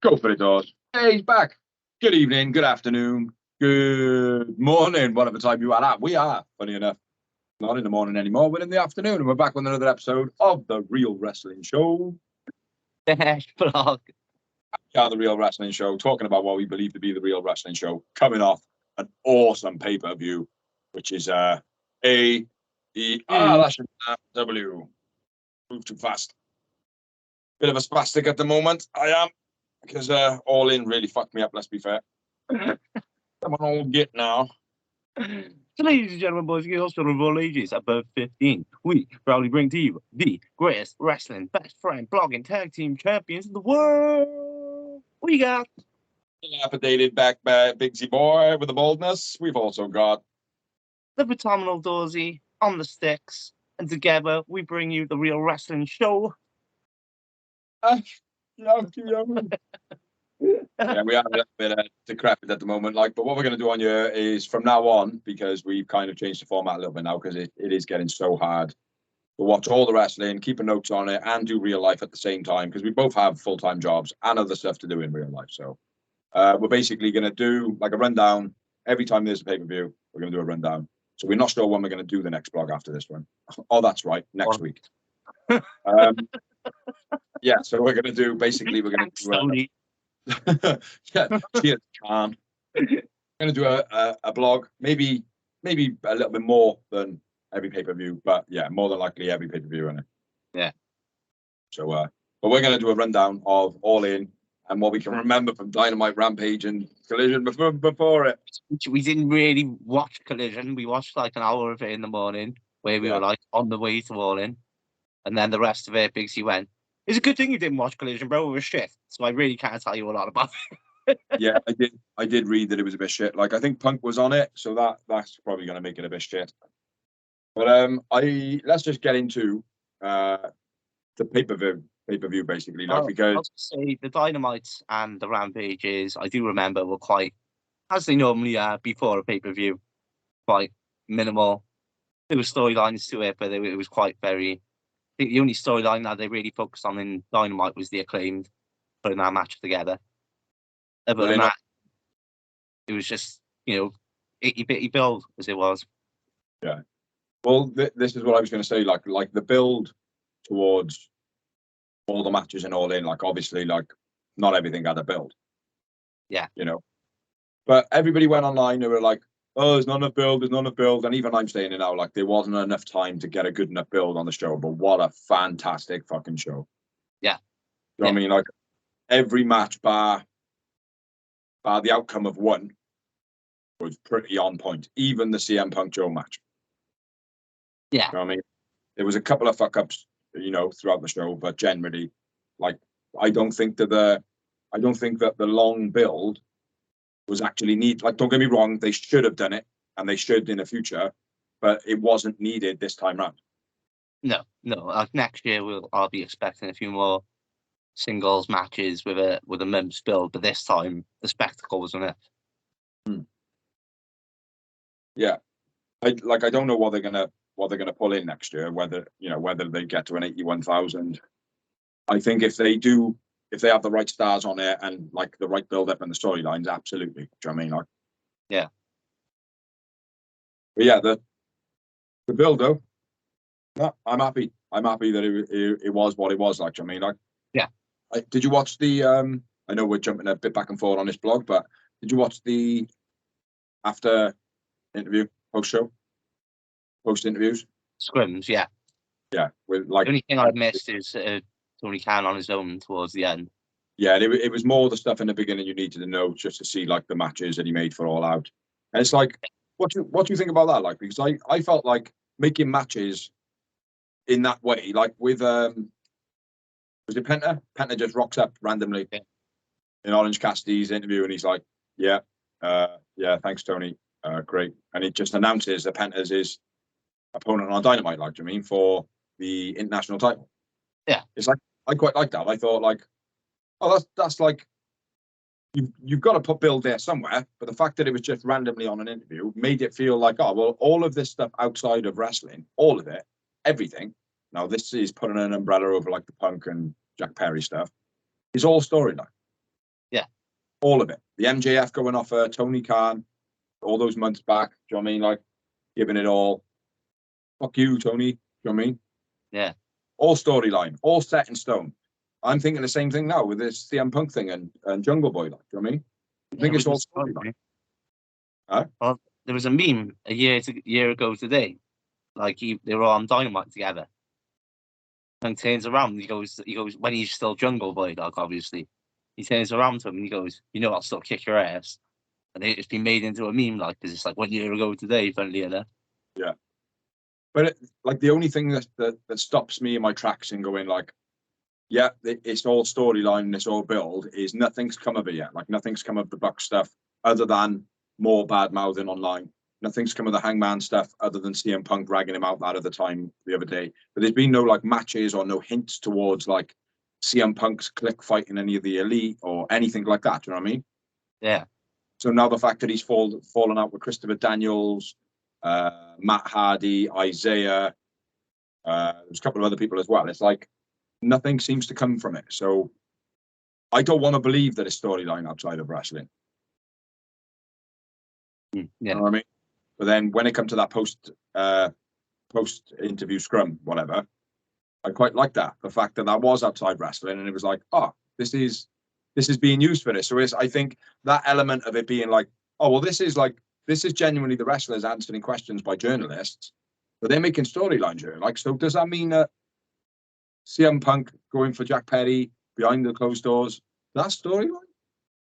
Go for it, Dawes. Hey, he's back. Good evening, good afternoon, good morning, whatever time you are at. We are, funny enough, not in the morning anymore. We're in the afternoon, and we're back with another episode of The Real Wrestling Show. Dash blog. Yeah, The Real Wrestling Show, talking about what we believe to be The Real Wrestling Show, coming off an awesome pay-per-view, which is A-E-R-W. Move too fast. Bit of a spastic at the moment, I am, because All In really fucked me up, let's be fair. Come on, all get now. So, ladies and gentlemen, boys and girls, children of all ages above 15, we proudly bring to you the greatest wrestling, best friend, blogging, tag team champions in the world. We got Dilapidated back Bigsy boy with the baldness. We've also got the phenomenal Dorsey on the sticks, and together we bring you the Real Wrestling Show. Yeah, we are a little bit decrepit at the moment, but what we're going to do on here is from now on, because we've kind of changed the format a little bit now, because it is getting so hard to watch all the wrestling, keep notes on it, and do real life at the same time, because we both have full-time jobs and other stuff to do in real life. So we're basically going to do like a rundown every time there's a pay-per-view. We're going to do a rundown. So we're not sure when we're going to do the next blog after this one. Oh, that's right, next week. Yeah, so we're going to do basically we're going to do. Yeah, cheers, Khan. I'm going to do a blog, maybe a little bit more than every pay-per-view, but yeah, more than likely every pay-per-view in it. Yeah. So, but we're going to do a rundown of All In and what we can remember from Dynamite, Rampage, and Collision before it. We didn't really watch Collision. We watched like an hour of it in the morning, where we were like on the way to All In, and then the rest of it, Bigsy went, "It's a good thing you didn't watch Collision, bro. It was shit." So I really can't tell you a lot about it. Yeah, I did read that it was a bit shit. Like, I think Punk was on it, so that's probably going to make it a bit shit. But let's just get into the pay-per-view basically, because I'll say the Dynamites and the Rampages, I do remember, were quite, as they normally are before a pay-per-view, quite minimal. There were storylines to it, but it was quite very. I think the only storyline that they really focused on in Dynamite was the Acclaimed putting that match together. Other than that, it was just, itty-bitty build as it was. Yeah. Well, this is what I was going to say. Like the build towards all the matches and All In, like obviously, like not everything had a build. Yeah. But everybody went online. They were like, "Oh, there's not enough build. There's not enough build." And even I'm saying it now, like there wasn't enough time to get a good enough build on the show. But what a fantastic fucking show! Yeah. You know what I mean? Like every match, bar the outcome of one, was pretty on point. Even the CM Punk Joe match. Yeah. You know what I mean? There was a couple of fuck ups, throughout the show, but generally, like, I don't think that the long build was actually needed. Like, don't get me wrong, they should have done it, and they should in the future, but it wasn't needed this time round. No. Like next year, I'll be expecting a few more singles matches with a Mims build, but this time the spectacle was on it. Yeah, I don't know what they're gonna pull in next year. Whether they get to an 81,000. I think if they have the right stars on it and like the right build up and the storylines, absolutely. Do you know what I mean? Like, yeah. But yeah, the build though, I'm happy. I'm happy that it was what it was. Like, do you know what I mean? Like, yeah. Did you watch the? I know we're jumping a bit back and forth on this blog, but did you watch the after interview, post interviews? Scrims, yeah. Yeah, with like the only thing I've missed is Tony Khan on his own towards the end. Yeah, it was more the stuff in the beginning you needed to know just to see like the matches that he made for All Out. And it's like, what do you think about that? Like, because I felt like making matches in that way, like with was it Penta? Penta just rocks up randomly in Orange Cassidy's interview, and he's like, "Yeah, thanks, Tony, great," and he just announces that Penta's his opponent on Dynamite, like, do you mean, for the international title? Yeah, it's like I quite like that. I thought like, oh, that's like you've got to put build there somewhere, but the fact that it was just randomly on an interview made it feel like, oh well, all of this stuff outside of wrestling, all of it, everything. Now this is putting an umbrella over like the Punk and Jack Perry stuff. It's all storyline. All of it. The MJF going off Tony Khan all those months back. Do you know what I mean? Like giving it all. Fuck you, Tony. Do you know what I mean? Yeah. All storyline, all set in stone. I'm thinking the same thing now with this CM Punk thing and Jungle Boy. Like, do you know what I mean? I think it's all storyline. Huh? Well, there was a meme a year ago today. Like they were on Dynamite together. Punk turns around and he goes when he's still Jungle Boy, like obviously. He turns around to him and he goes, "You know, I'll still kick your ass." And it's been made into a meme, like, because it's like 1 year ago today, funnily enough. Yeah. But like the only thing that stops me in my tracks and going like, yeah, it's all storyline and it's all build is nothing's come of it yet. Like nothing's come of the Buck stuff other than more bad mouthing online. Nothing's come of the Hangman stuff other than CM Punk ragging him out that other time the other day. But there's been no like matches or no hints towards like CM Punk's click fighting any of the elite or anything like that. Do you know what I mean? Yeah. So now the fact that he's fallen out with Christopher Daniels, Matt Hardy, Isaiah, there's a couple of other people as well. It's like nothing seems to come from it. So I don't want to believe that it's storyline outside of wrestling. Yeah. You know what I mean? But then when it comes to that post interview scrum, whatever, I quite like that. The fact that was outside wrestling and it was like, oh, this is being used for this. So I think that element of it being like, oh, well, this is genuinely the wrestlers answering questions by journalists, but they're making storylines here. Like, so does that mean that CM Punk going for Jack Perry behind the closed doors, that storyline?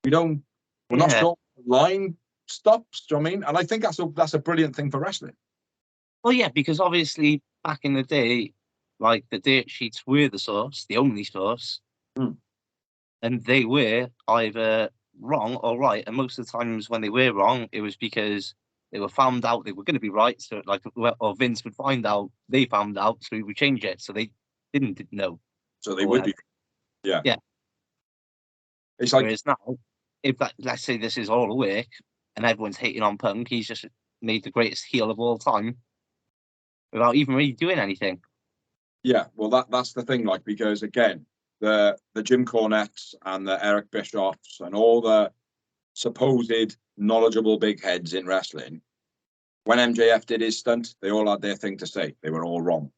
We're not sure the line stops, do you know what I mean? And I think that's a brilliant thing for wrestling. Well, yeah, because obviously back in the day, like the dirt sheets were the source, the only source. And they were either wrong or right. And most of the times when they were wrong, it was because they were found out they were going to be right. So like, or Vince would find out they found out, so he would change it. So they didn't know. So they would be. Yeah. Yeah. It's like, whereas now, if let's say this is all a work and everyone's hating on Punk, he's just made the greatest heel of all time without even really doing anything. Yeah, well, that's the thing, like, because again, the Jim Cornettes and the Eric Bischoffs and all the supposed knowledgeable big heads in wrestling, when MJF did his stunt, they all had their thing to say. They were all wrong.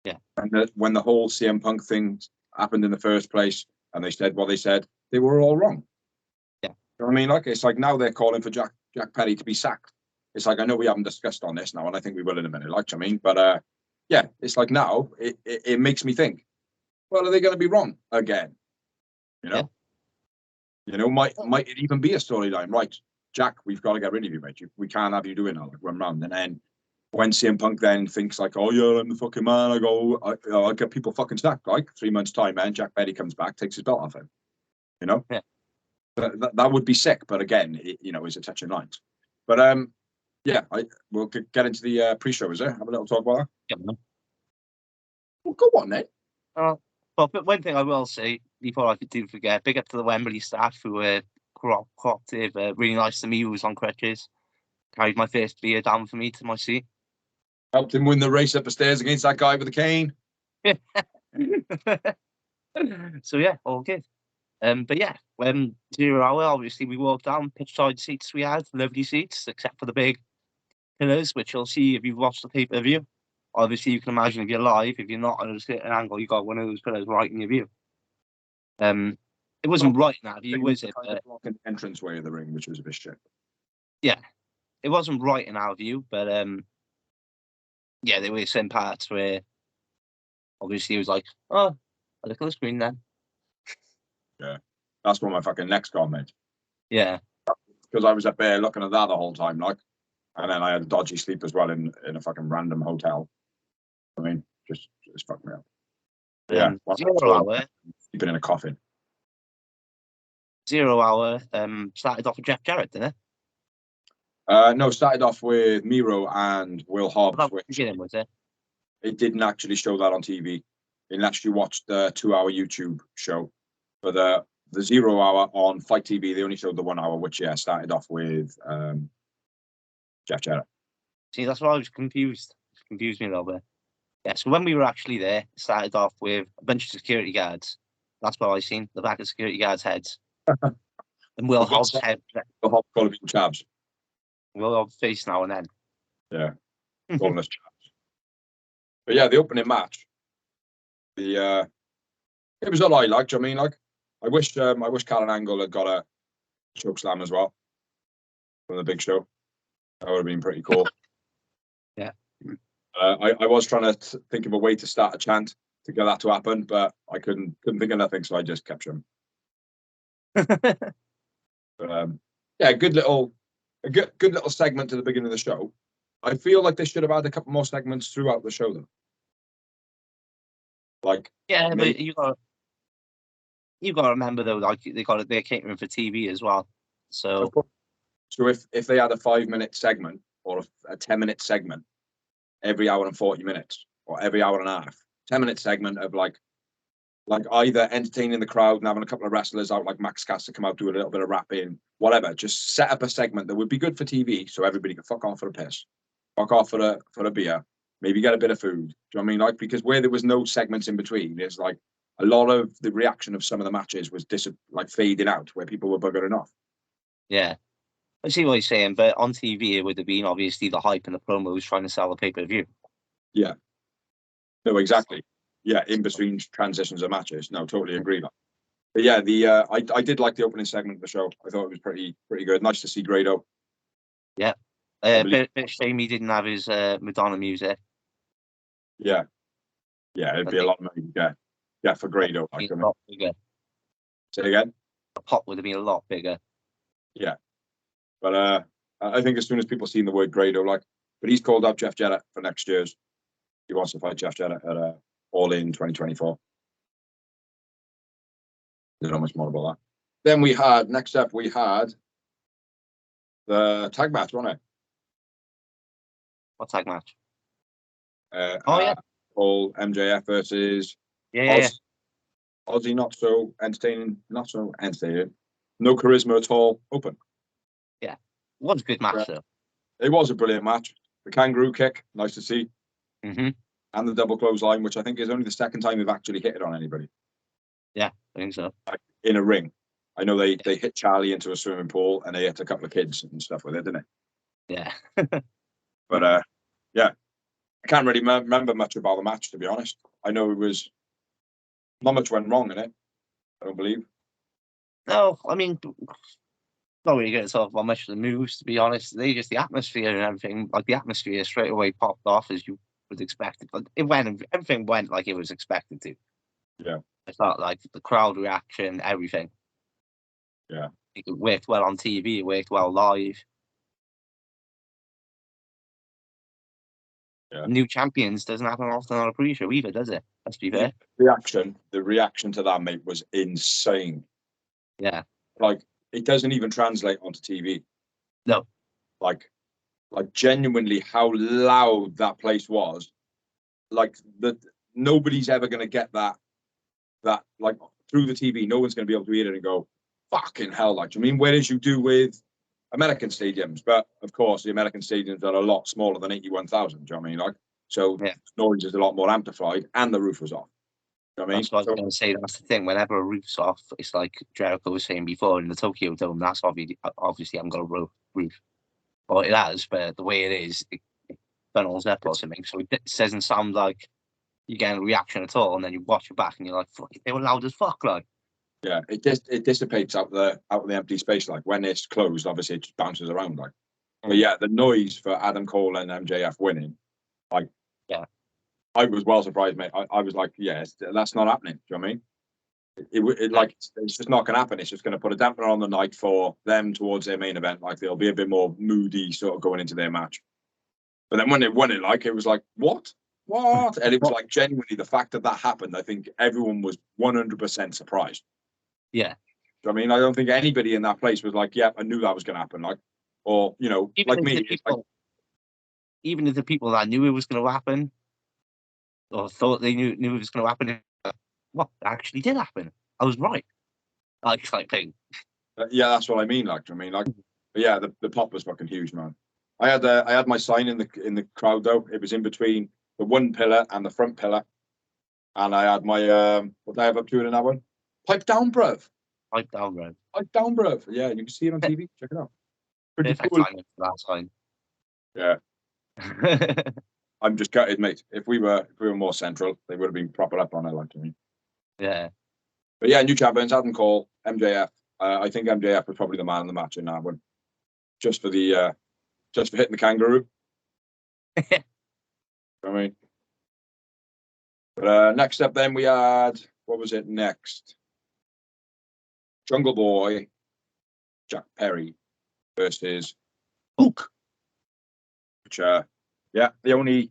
Yeah. And when the whole CM Punk thing happened in the first place, and they said what they said, they were all wrong. Yeah. You know what I mean? Like, it's like now they're calling for Jack Perry to be sacked. It's like, I know we haven't discussed on this now, and I think we will in a minute, like, I mean, but yeah, it's like now it makes me think, well, are they going to be wrong again? You know? Yeah. You know, might it even be a storyline, right? Jack, we've got to get rid of you, mate. We can't have you doing that, like, run round. And then when CM Punk then thinks like, oh yeah, I'm the fucking man, I get people fucking sacked, like 3 months time, man. Jack Perry comes back, takes his belt off him. You know? Yeah. That would be sick, but again, it's a touching lines. But yeah, we'll get into the pre-show, is there? Have a little talk about that. Yeah. Well, go on, then. But one thing I will say before I do forget, big up to the Wembley staff who were cooperative, really nice to me, who was on crutches. Carried my first beer down for me to my seat. Helped him win the race up the stairs against that guy with the cane. So yeah, all good. But yeah, when 0 hour, obviously we walked down pitch side seats. We had lovely seats, except for the big pillars, which you'll see if you've watched the pay-per-view. Obviously, you can imagine if you're live, if you're not at a certain angle, you got one of those pillars right in your view. It wasn't right in that view, was it? Kind of blocking the entranceway of the ring, which was a bit shit. Yeah, it wasn't right in our view, but yeah, there were some parts where obviously it was like, oh, I look at the screen then. Yeah, that's what my fucking neck's gone, mate. Yeah, because I was up there looking at that the whole time, like, and then I had a dodgy sleep as well in a fucking random hotel. I mean, just fucked me up. Yeah, 0 hour. Sleeping in a coffin. 0 hour started off with Jeff Jarrett, didn't it? No, started off with Miro and Will Hobbs. That was beginning, was it? It didn't actually show that on TV, unless you watched the 2 hour YouTube show. For the 0 hour on Fight TV, they only showed the 1 hour, which started off with Jeff Jarrett. See, that's why I was confused. It confused me a little bit. Yeah, so when we were actually there, it started off with a bunch of security guards. That's what I seen, the back of security guards' heads. And Will We've got Hobbs head, the hot quality chavs. Will Hobbs face now and then. Yeah, calling us chavs. But yeah, the opening match. It was all I liked. I mean, like, I wish Callan Angle had got a choke slam as well from the Big Show. That would have been pretty cool. Yeah. I was trying to think of a way to start a chant to get that to happen, but I couldn't think of nothing, so I just kept him. But yeah, good little segment to the beginning of the show. I feel like they should have had a couple more segments throughout the show, though. Like, yeah, maybe, but you got to remember though, like they're catering for TV as well. So if they had a 5-minute segment or a 10-minute segment every hour and 40 minutes, or every hour and a half, 10-minute segment of like either entertaining the crowd and having a couple of wrestlers out, like Max Caster come out, do a little bit of rapping, whatever. Just set up a segment that would be good for TV, so everybody could fuck off for a piss, fuck off for a beer, maybe get a bit of food. Do you know what I mean? Like, because where there was no segments in between, it's like a lot of the reaction of some of the matches was fading out, where people were buggering off. yeah, I see what you're saying, but on TV it would have been obviously the hype and the promos trying to sell the pay-per-view. Yeah. No, exactly. Yeah, in between transitions of matches. No, totally agree. But yeah, I did like the opening segment of the show. I thought it was pretty good. Nice to see Grado. Yeah. Bit shame he didn't have his Madonna music. Yeah. Yeah, it'd be a lot of money to get. Yeah, for Grado. Like, a lot bigger. Say again? The pop would have been a lot bigger. Yeah. But I think as soon as people seen the word Grado, but he's called up Jeff Jarrett for next year's. He wants to fight Jeff Jarrett at All In 2024. There's not much more about that. Then next up we had the tag match, wasn't it? What tag match? Yeah. All MJF versus Aussie, not so entertaining. No charisma at all. Open. Yeah. It was a good match, though. It was a brilliant match. The kangaroo kick, nice to see. Mm-hmm. And the double clothesline, which I think is only the second time they've actually hit it on anybody. Yeah, I think so. In a ring. I know they hit Charlie into a swimming pool and they hit a couple of kids and stuff with it, didn't they? Yeah. But yeah, I can't really remember much about the match, to be honest. I know it was not much went wrong in it. I don't believe. No, I mean, not really going to talk about much of the moves, to be honest. They just the atmosphere and everything. Like the atmosphere straight away popped off as you would expect. But everything went like it was expected to. Yeah. I felt like the crowd reaction, everything. Yeah. It worked well on TV. It worked well live. Yeah. New champions doesn't happen often on a pre-show either, does it? Let's be fair. The reaction to that, mate, was insane. Yeah. Like, it doesn't even translate onto TV. No. Like genuinely how loud that place was. Like nobody's ever going to get that like through the TV. No one's going to be able to hear it and go, fucking hell. Like, do you mean, whereas you do with American stadiums? But of course, the American stadiums are a lot smaller than 81,000. Do you know what I mean? Like, so noise is a lot more amplified and the roof was off. You know what I mean? That's what I was going to say. That's the thing. Whenever a roof's off, it's like Jericho was saying before in the Tokyo Dome. That's obviously haven't got a roof. Well, it has, but the way it is, it funnels up or something. So it doesn't sound like you're getting a reaction at all. And then you watch it back and you're like, fuck, they were loud as fuck. Like, yeah, it dissipates out the empty space. Like when it's closed, obviously it just bounces around. Like, but yeah, the noise for Adam Cole and MJF winning, like, yeah, I was well surprised, mate. I was like, yeah, that's not happening. Do you know what I mean? It's just not going to happen. It's just going to put a dampener on the night for them towards their main event. Like they'll be a bit more moody, sort of going into their match. But then when they won it, like it was like what, and it was like genuinely the fact that happened. I think everyone was 100% surprised. Yeah, I mean, I don't think anybody in that place was like, yeah, I knew that was going to happen. Like, or even like me, even if the people that knew it was going to happen or thought they knew it was going to happen. What actually did happen? I was right. Like thing. Yeah, that's what I mean. Like, but yeah, the pop was fucking huge, man. I had my sign in the crowd though. It was in between the one pillar and the front pillar, and I had my what did I have up to in that one? Pipe down, bruv. Pipe down, bro. Pipe down, bruv. Yeah, you can see it on TV. Check it out. Pretty Perfect cool. timing for that time. Yeah, I'm just gutted, mate. If we were more central, they would have been proper up on it, like to me. Yeah. But yeah, new champions, Adam Cole, MJF. I think MJF was probably the man of the match in that one, just for hitting the kangaroo. I mean, but next up, then we had, what was it next? Jungle Boy, Jack Perry versus Hook. Which, yeah, the only,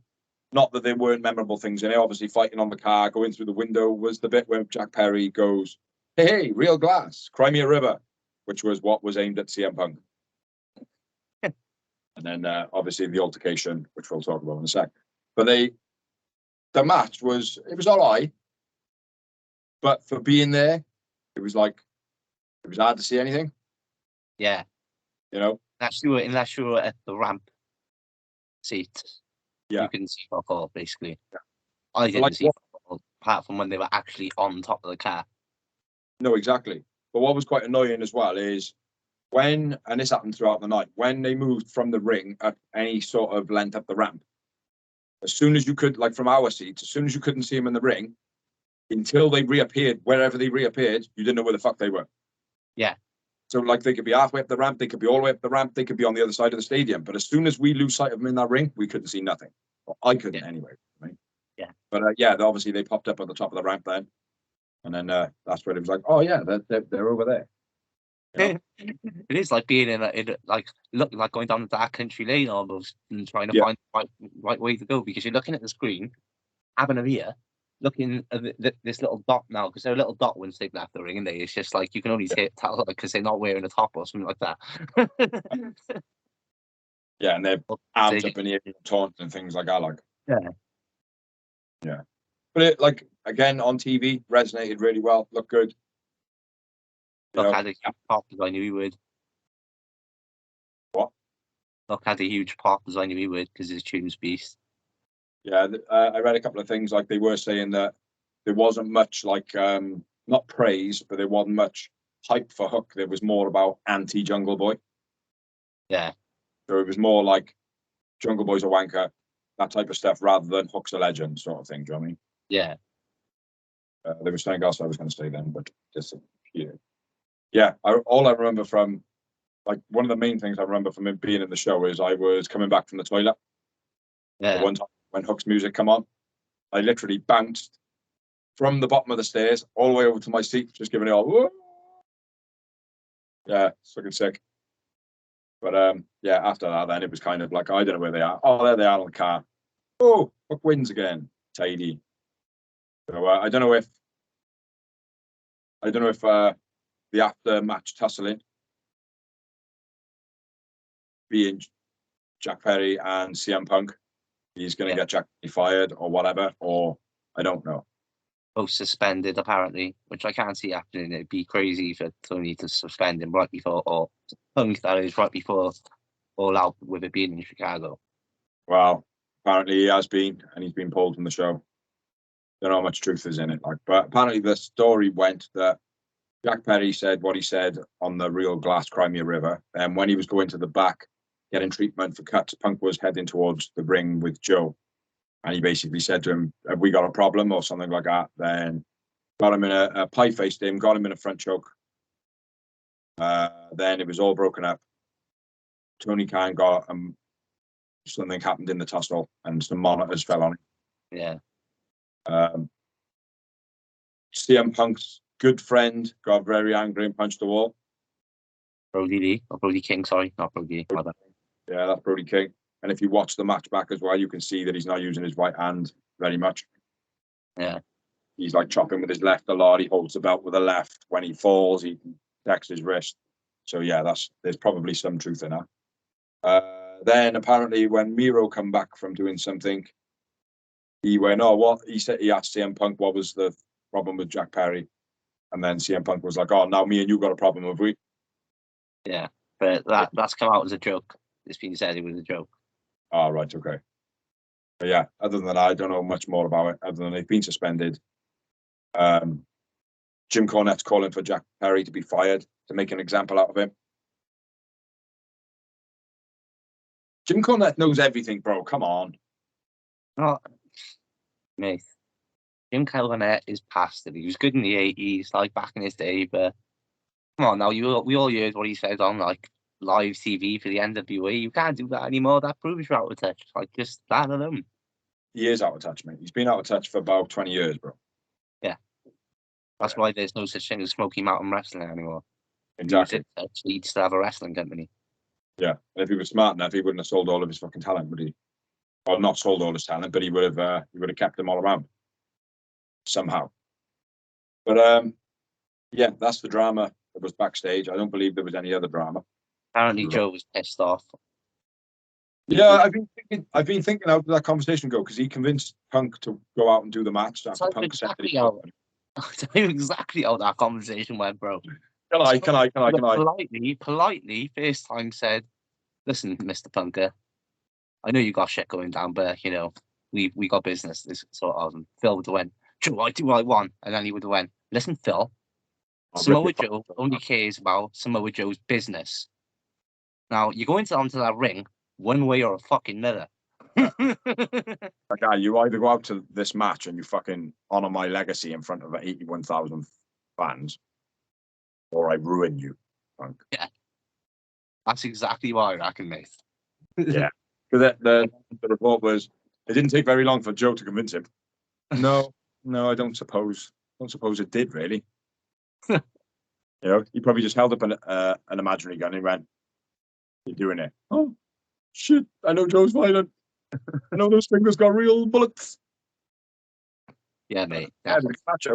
not that there weren't memorable things in it. Obviously, fighting on the car, going through the window was the bit where Jack Perry goes, "Hey, real glass, cry me a river," which was what was aimed at CM Punk. And then obviously the altercation, which we'll talk about in a sec. But the match was all right, but for being there, it was hard to see anything. Yeah. You know, unless you were at the ramp seat, yeah, you couldn't see fuck all, basically. Yeah. I didn't like see fuck all, apart from when they were actually on top of the car. No, exactly. But what was quite annoying as well is when, and this happened throughout the night, when they moved from the ring at any sort of length up the ramp, as soon as you could, like from our seats, as soon as you couldn't see them in the ring, until they reappeared, wherever they reappeared, you didn't know where the fuck they were. Yeah. So like they could be halfway up the ramp, they could be all the way up the ramp, they could be on the other side of the stadium. But as soon as we lose sight of them in that ring, we couldn't see nothing. Well, I couldn't anyway. Right? Yeah. But yeah, obviously they popped up at the top of the ramp then. And then that's where it was like, oh yeah, they're over there. You know? It is like being in like going down a dark country lane almost and trying to find the right way to go, because you're looking at the screen, having a beer, looking at this little dot now, because they're a little dot once they've left the ring, and it's just like you can only tell because they're not wearing a top or something like that. Yeah, and their arms up in the air, taunts and things like that. Like, yeah. But it, like, again on TV, resonated really well. Looked good. Look, had a huge pop as I knew he would. What? Look, had a huge pop as I knew he would, because his tune's beast. Yeah, I read a couple of things, like they were saying that there wasn't much like not praise, but there wasn't much hype for Hook. There was more about anti-Jungle Boy. Yeah. So it was more like Jungle Boy's a wanker, that type of stuff, rather than Hook's a legend sort of thing. Do you know what I mean? Yeah. There was something else I was going to say then, but just yeah. All I remember from, like, one of the main things I remember from him being in the show is I was coming back from the toilet. Yeah. The one time when Hook's music come on, I literally bounced from the bottom of the stairs all the way over to my seat, just giving it all. Whoa! Yeah, it's fucking sick. But yeah, after that, then it was kind of like, I don't know where they are. Oh, there they are on the car. Oh, Hook wins again. Tidy. So I don't know if the after match tussling being Jack Perry and CM Punk, he's going to get Jack fired or whatever, or I don't know. Both suspended apparently, which I can't see happening. It'd be crazy for Tony to suspend him right before, or Punk, that is, right before All Out, with it being in Chicago. Well, apparently he has been, and he's been pulled from the show. Don't know how much truth is in it, like, but apparently the story went that Jack Perry said what he said on the Real Glass Crimea River, and when he was going to the back getting treatment for cuts, Punk was heading towards the ring with Joe, and he basically said to him, "Have we got a problem?" or something like that. Then got him in a pie faced him, got him in a front choke. Then it was all broken up. Tony Khan got something happened in the tussle, and some monitors fell on it. Yeah. CM Punk's good friend got very angry and punched the wall. Brody King, sorry, not Brody. Yeah, that's Brody King. And if you watch the match back as well, you can see that he's not using his right hand very much. Yeah. He's like chopping with his left a lot. He holds the belt with the left. When he falls, he protects his wrist. So yeah, there's probably some truth in that. Then apparently when Miro come back from doing something, he went, "Oh, what?" He asked CM Punk what was the problem with Jack Perry. And then CM Punk was like, "Oh, now me and you got a problem, have we?" Yeah, but that's come out as a joke. It's been said it was a joke. Oh, right, okay. But yeah, other than that, I don't know much more about it, other than they've been suspended. Jim Cornette's calling for Jack Perry to be fired to make an example out of him. Jim Cornette knows everything, bro. Come on. Oh, mate. Jim Cornette is past it. He was good in the 80s, like back in his day, but come on now, we all heard what he said on like live TV for the NWA. You can't do that anymore. That proves you're out of touch. Like just that alone. He is out of touch, mate. He's been out of touch for about 20 years, bro. Yeah. That's why there's no such thing as Smoky Mountain Wrestling anymore. Exactly. He'd still have a wrestling company. Yeah. And if he was smart enough, he wouldn't have sold all of his fucking talent, would he? Well, not sold all his talent, but he would have kept them all around somehow. But yeah, that's the drama that was backstage. I don't believe there was any other drama. Apparently, Joe was pissed off. Yeah, I've been thinking how did that conversation go, because he convinced Punk to go out and do the match after Punk said that he would. I tell you exactly how that conversation went, bro. Can I? Politely, first time said, "Listen, Mr. Punker, I know you got shit going down, but you know we got business." This sort of Phil would have went, "Joe, I do what I want," and then he would have went, "Listen, Phil, Samoa Joe only cares about Samoa Joe's business. Now you go onto that ring one way or a fucking another." Like, you either go out to this match and you fucking honor my legacy in front of 81,000 fans, or I ruin you, Punk. Yeah, that's exactly what I reckon, mate. Yeah, because the report was it didn't take very long for Joe to convince him. No, I don't suppose it did really. You know, he probably just held up an imaginary gun and went, "You're doing it." Oh shit! I know Joe's violent. I know those fingers got real bullets. Yeah, mate. Yeah, it was a good match.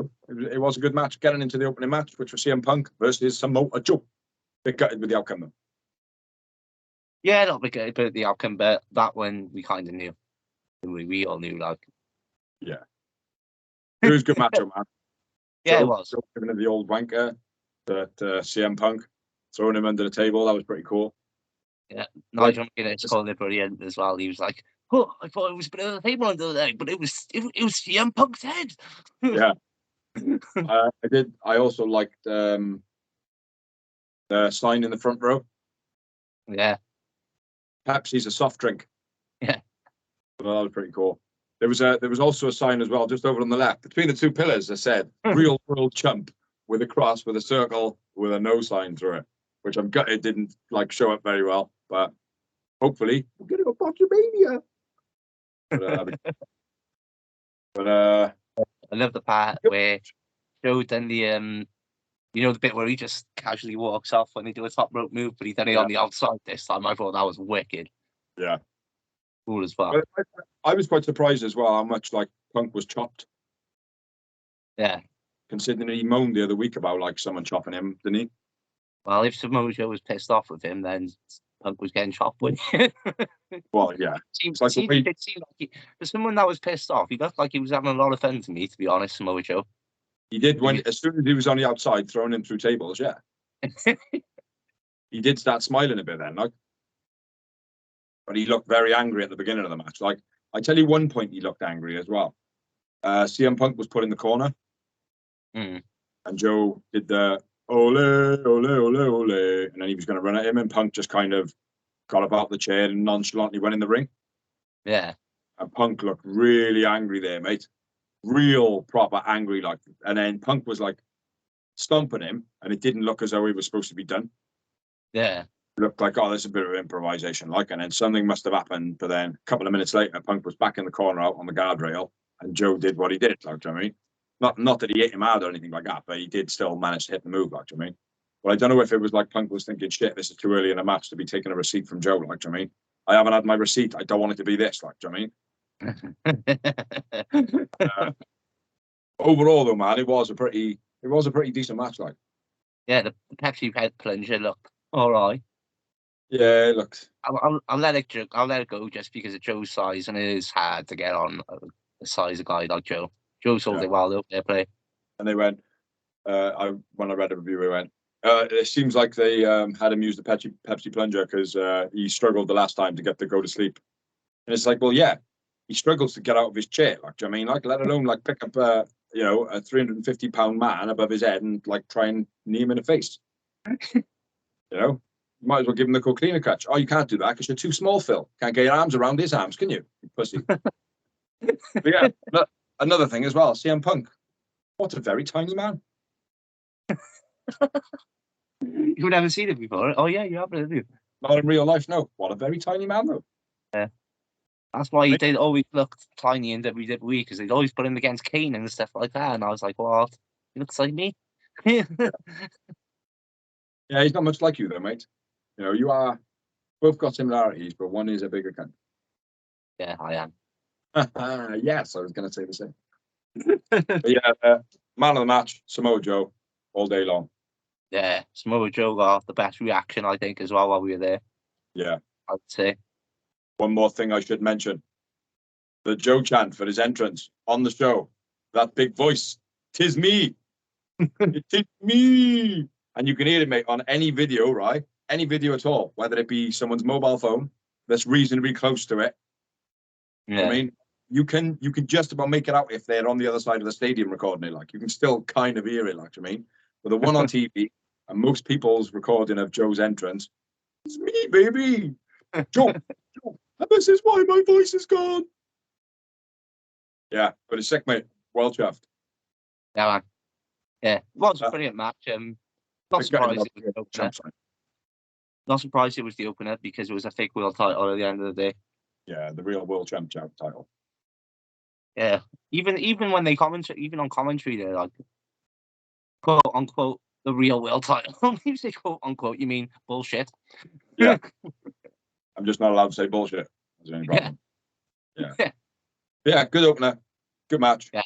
It was a good match. Getting into the opening match, which was CM Punk versus Samoa Joe. They gutted with the outcome. Yeah, not big about the outcome, but that one we kind of knew. We all knew, like. Yeah. It was a good match, man. Yeah, Joe, it was. Joe giving him the old wanker at CM Punk, throwing him under the table. That was pretty cool. Yeah, Nigel McGuinness called it brilliant as well. He was like, "Oh, I thought it was below the table under there, but it was CM Punk's head." Yeah. I did. I also liked the sign in the front row. Yeah. Pepsi's a soft drink. Yeah. Well, that was pretty cool. There was also a sign as well, just over on the left, between the two pillars, that said "Real World Chump" with a cross, with a circle, with a no sign through it, which I'm gutted didn't like show up very well, but hopefully we'll get it on Botchamania. But I love the part where Joe done the the bit where he just casually walks off when they do a top rope move, but he done it on the outside this time. I thought that was wicked. Yeah. Cool as fuck. I was quite surprised as well how much like Punk was chopped. Yeah. Considering he moaned the other week about like someone chopping him, didn't he? Well, if Samoa Joe was pissed off with him, then Punk was getting chopped with. Well, yeah. It seemed like for someone that was pissed off, he looked like he was having a lot of fun to me, to be honest, Samoa Joe. He did as soon as he was on the outside throwing him through tables, yeah. He did start smiling a bit then, like. But he looked very angry at the beginning of the match. Like, I tell you one point he looked angry as well. CM Punk was put in the corner. And Joe did the ole, ole, ole, ole. And then he was going to run at him, and Punk just kind of got up out the chair and nonchalantly went in the ring. Yeah. And Punk looked really angry there, mate. Real proper angry, like. And then Punk was like stomping him, and it didn't look as though he was supposed to be done. Yeah. It looked like, oh, there's a bit of improvisation, like, and then something must have happened. But then a couple of minutes later, Punk was back in the corner out on the guardrail, and Joe did what he did, like, do you know what I mean? Not that he hit him hard or anything like that, but he did still manage to hit the move, like, do you know what I mean? But I don't know if it was like Punk was thinking, shit, this is too early in a match to be taking a receipt from Joe, like, do you know what I mean? I haven't had my receipt. I don't want it to be this, like, do you know what I mean? Overall, though, man, it was a pretty decent match, like. Yeah, the Pepsi head plunger looked all right. Yeah, it looked. I'll let it go just because of Joe's size, and it is hard to get on the size of guy like Joe. Joe sold it well, though. Fair play. And they went. When I read the review, we went. It seems like they had him use the Pepsi plunger because he struggled the last time to get to go to sleep. And it's like, well, yeah, he struggles to get out of his chair. Like, do you know what I mean? Like, let alone like pick up you know, a 350-pound man above his head and like try and knee him in the face. You know, you might as well give him the cocaine catch. Oh, you can't do that because you're too small, Phil. Can't get your arms around his arms, can you? You pussy. But yeah, another thing as well, CM Punk. What a very tiny man. You've never seen it before. Oh yeah, you haven't, have you? Not in real life, no. What a very tiny man, though. Yeah. That's why he did always look tiny in WWE, because they'd always put him against Kane and stuff like that. And I was like, what? He looks like me. Yeah, he's not much like you, though, mate. You know, you are both got similarities, but one is a bigger cunt. Yeah, I am. Yes, I was going to say the same. But yeah, man of the match, Samoa Joe, all day long. Yeah, Samoa Joe got the best reaction, I think, as well, while we were there. Yeah. I'd say. One more thing I should mention. The Joe chant for his entrance on the show. That big voice. "'Tis me. It is me." And you can hear it, mate, on any video, right? Any video at all, whether it be someone's mobile phone that's reasonably close to it. Yeah. I mean, you can just about make it out if they're on the other side of the stadium recording it. Like, you can still kind of hear it, like, I mean. But the one on TV and most people's recording of Joe's entrance, "It's me, baby. Joe, and this is why my voice is gone." Yeah, but it's sick, mate. Well chuffed. Yeah, man. Yeah, it was a brilliant match. Not surprised it was the opener. Not surprised it was the opener because it was a fake world title at the end of the day. Yeah, the real world champ title. Yeah, even when they commentary, even on commentary, they're like, quote unquote, the real world title. When you say quote unquote, you mean bullshit. Yeah. I'm just not allowed to say bullshit. That's the only problem. Yeah. Yeah, good opener. Good match. Yeah.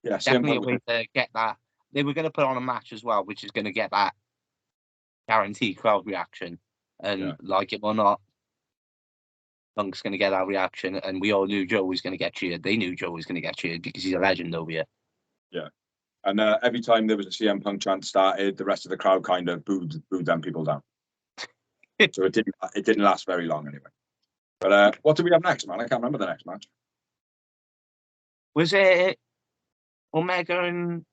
Yeah, definitely a way to get that. They were going to put on a match as well, which is going to get that guaranteed crowd reaction. And like it or not, Punk's going to get that reaction. And we all knew Joe was going to get cheered. They knew Joe was going to get cheered because he's a legend over here. Yeah. And every time there was a CM Punk chant started, the rest of the crowd kind of booed them people down. So it didn't last very long anyway. But what do we have next, man? I can't remember the next match. Was it Omega and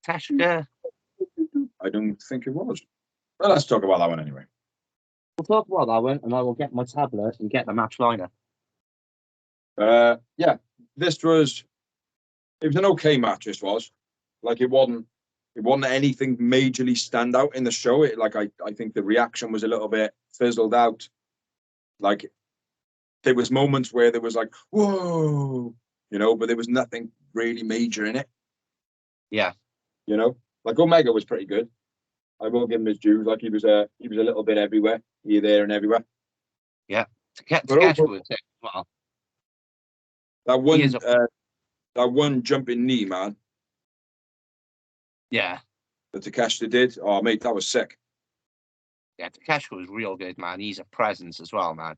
Tashka? I don't think it was. Well, let's talk about that one anyway. We'll talk about that one, and I will get my tablet and get the match liner. Yeah, it was an okay match. This was like it wasn't anything majorly stand out in the show. I think the reaction was a little bit fizzled out. Like there was moments where there was like, whoa, you know, but there was nothing really major in it. Yeah, you know, like Omega was pretty good. I will give him his dues. Like he was a little bit everywhere, here, there, and everywhere. Yeah, Takashi was as well. That one jumping knee, man. Yeah, that Takashi did. Oh, mate, that was sick. Yeah, Takashi was real good, man. He's a presence as well, man.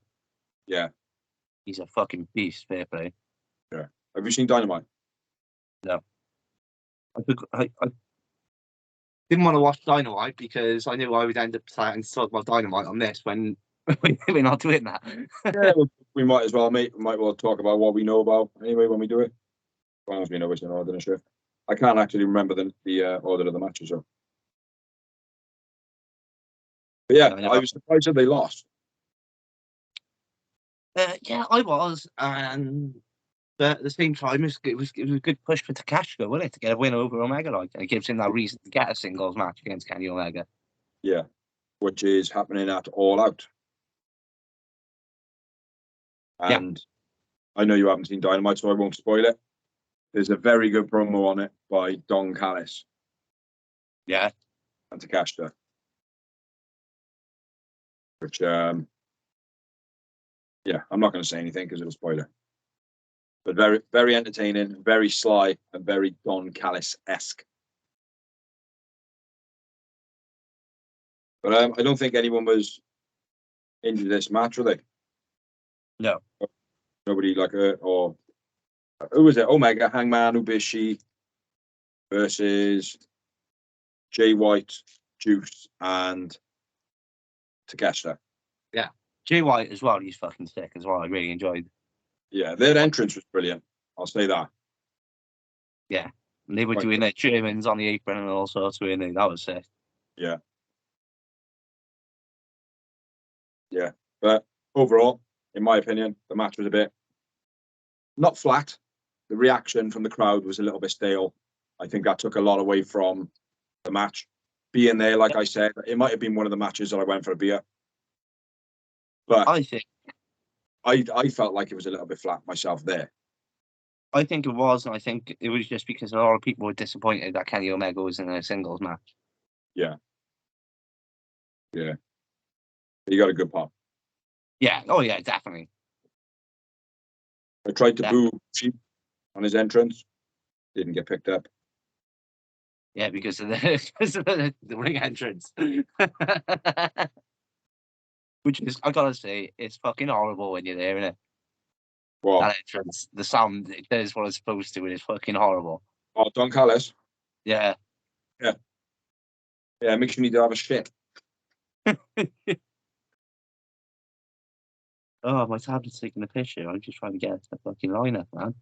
Yeah, he's a fucking beast. Fair play. Yeah. Have you seen Dynamite? No. I didn't want to watch Dynamite because I knew I would end up starting to talk about Dynamite on this when we're not doing that. Yeah, we might as well, mate. We might well talk about what we know about anyway when we do it. As long as we know it's in order and shit. I can't actually remember the order of the matches, so. But yeah, I was surprised that they lost. Yeah, I was, and but at the same time, it was a good push for Takashi, wasn't it, to get a win over Omega, like, and it gives him that reason to get a singles match against Kenny Omega. Yeah, which is happening at All Out. And I know you haven't seen Dynamite, so I won't spoil it. There's a very good promo on it by Don Callis. Yeah. And Takashita. Which, yeah, I'm not going to say anything because it'll spoil it. But very, very entertaining, very sly, and very Don Callis-esque. But I don't think anyone was injured this match, were they? No. Nobody like or who was it? Omega, Hangman, Ubishi versus Jay White, Juice, and Takeshita. Yeah. Jay White as well, he's fucking sick as well. I really enjoyed. Yeah, their entrance was brilliant. I'll say that. Yeah. And they were Quite doing good. their Germans on the apron and all sorts, weren't they? That was it. Yeah. Yeah. But overall, in my opinion, the match was a bit not flat. The reaction from the crowd was a little bit stale. I think that took a lot away from the match. Being there, like I said, it might have been one of the matches that I went for a beer. But I think I felt like it was a little bit flat myself there. it was, and I think it was just because a lot of people were disappointed that Kenny Omega was in a singles match. Yeah. Yeah. You got a good pop. Yeah. Oh yeah, definitely. I tried to Yeah. boo Sheep on his entrance. Didn't get picked up. Yeah, because of the ring entrance. Which is, I gotta say, it's fucking horrible when you're there, innit? Well, That entrance, the sound, it does what it's supposed to, and it's fucking horrible. oh, Don Callis. Yeah. Yeah, makes you need to have a shit. Oh, my tablet's taking a picture. I'm just trying to get the fucking lineup, man.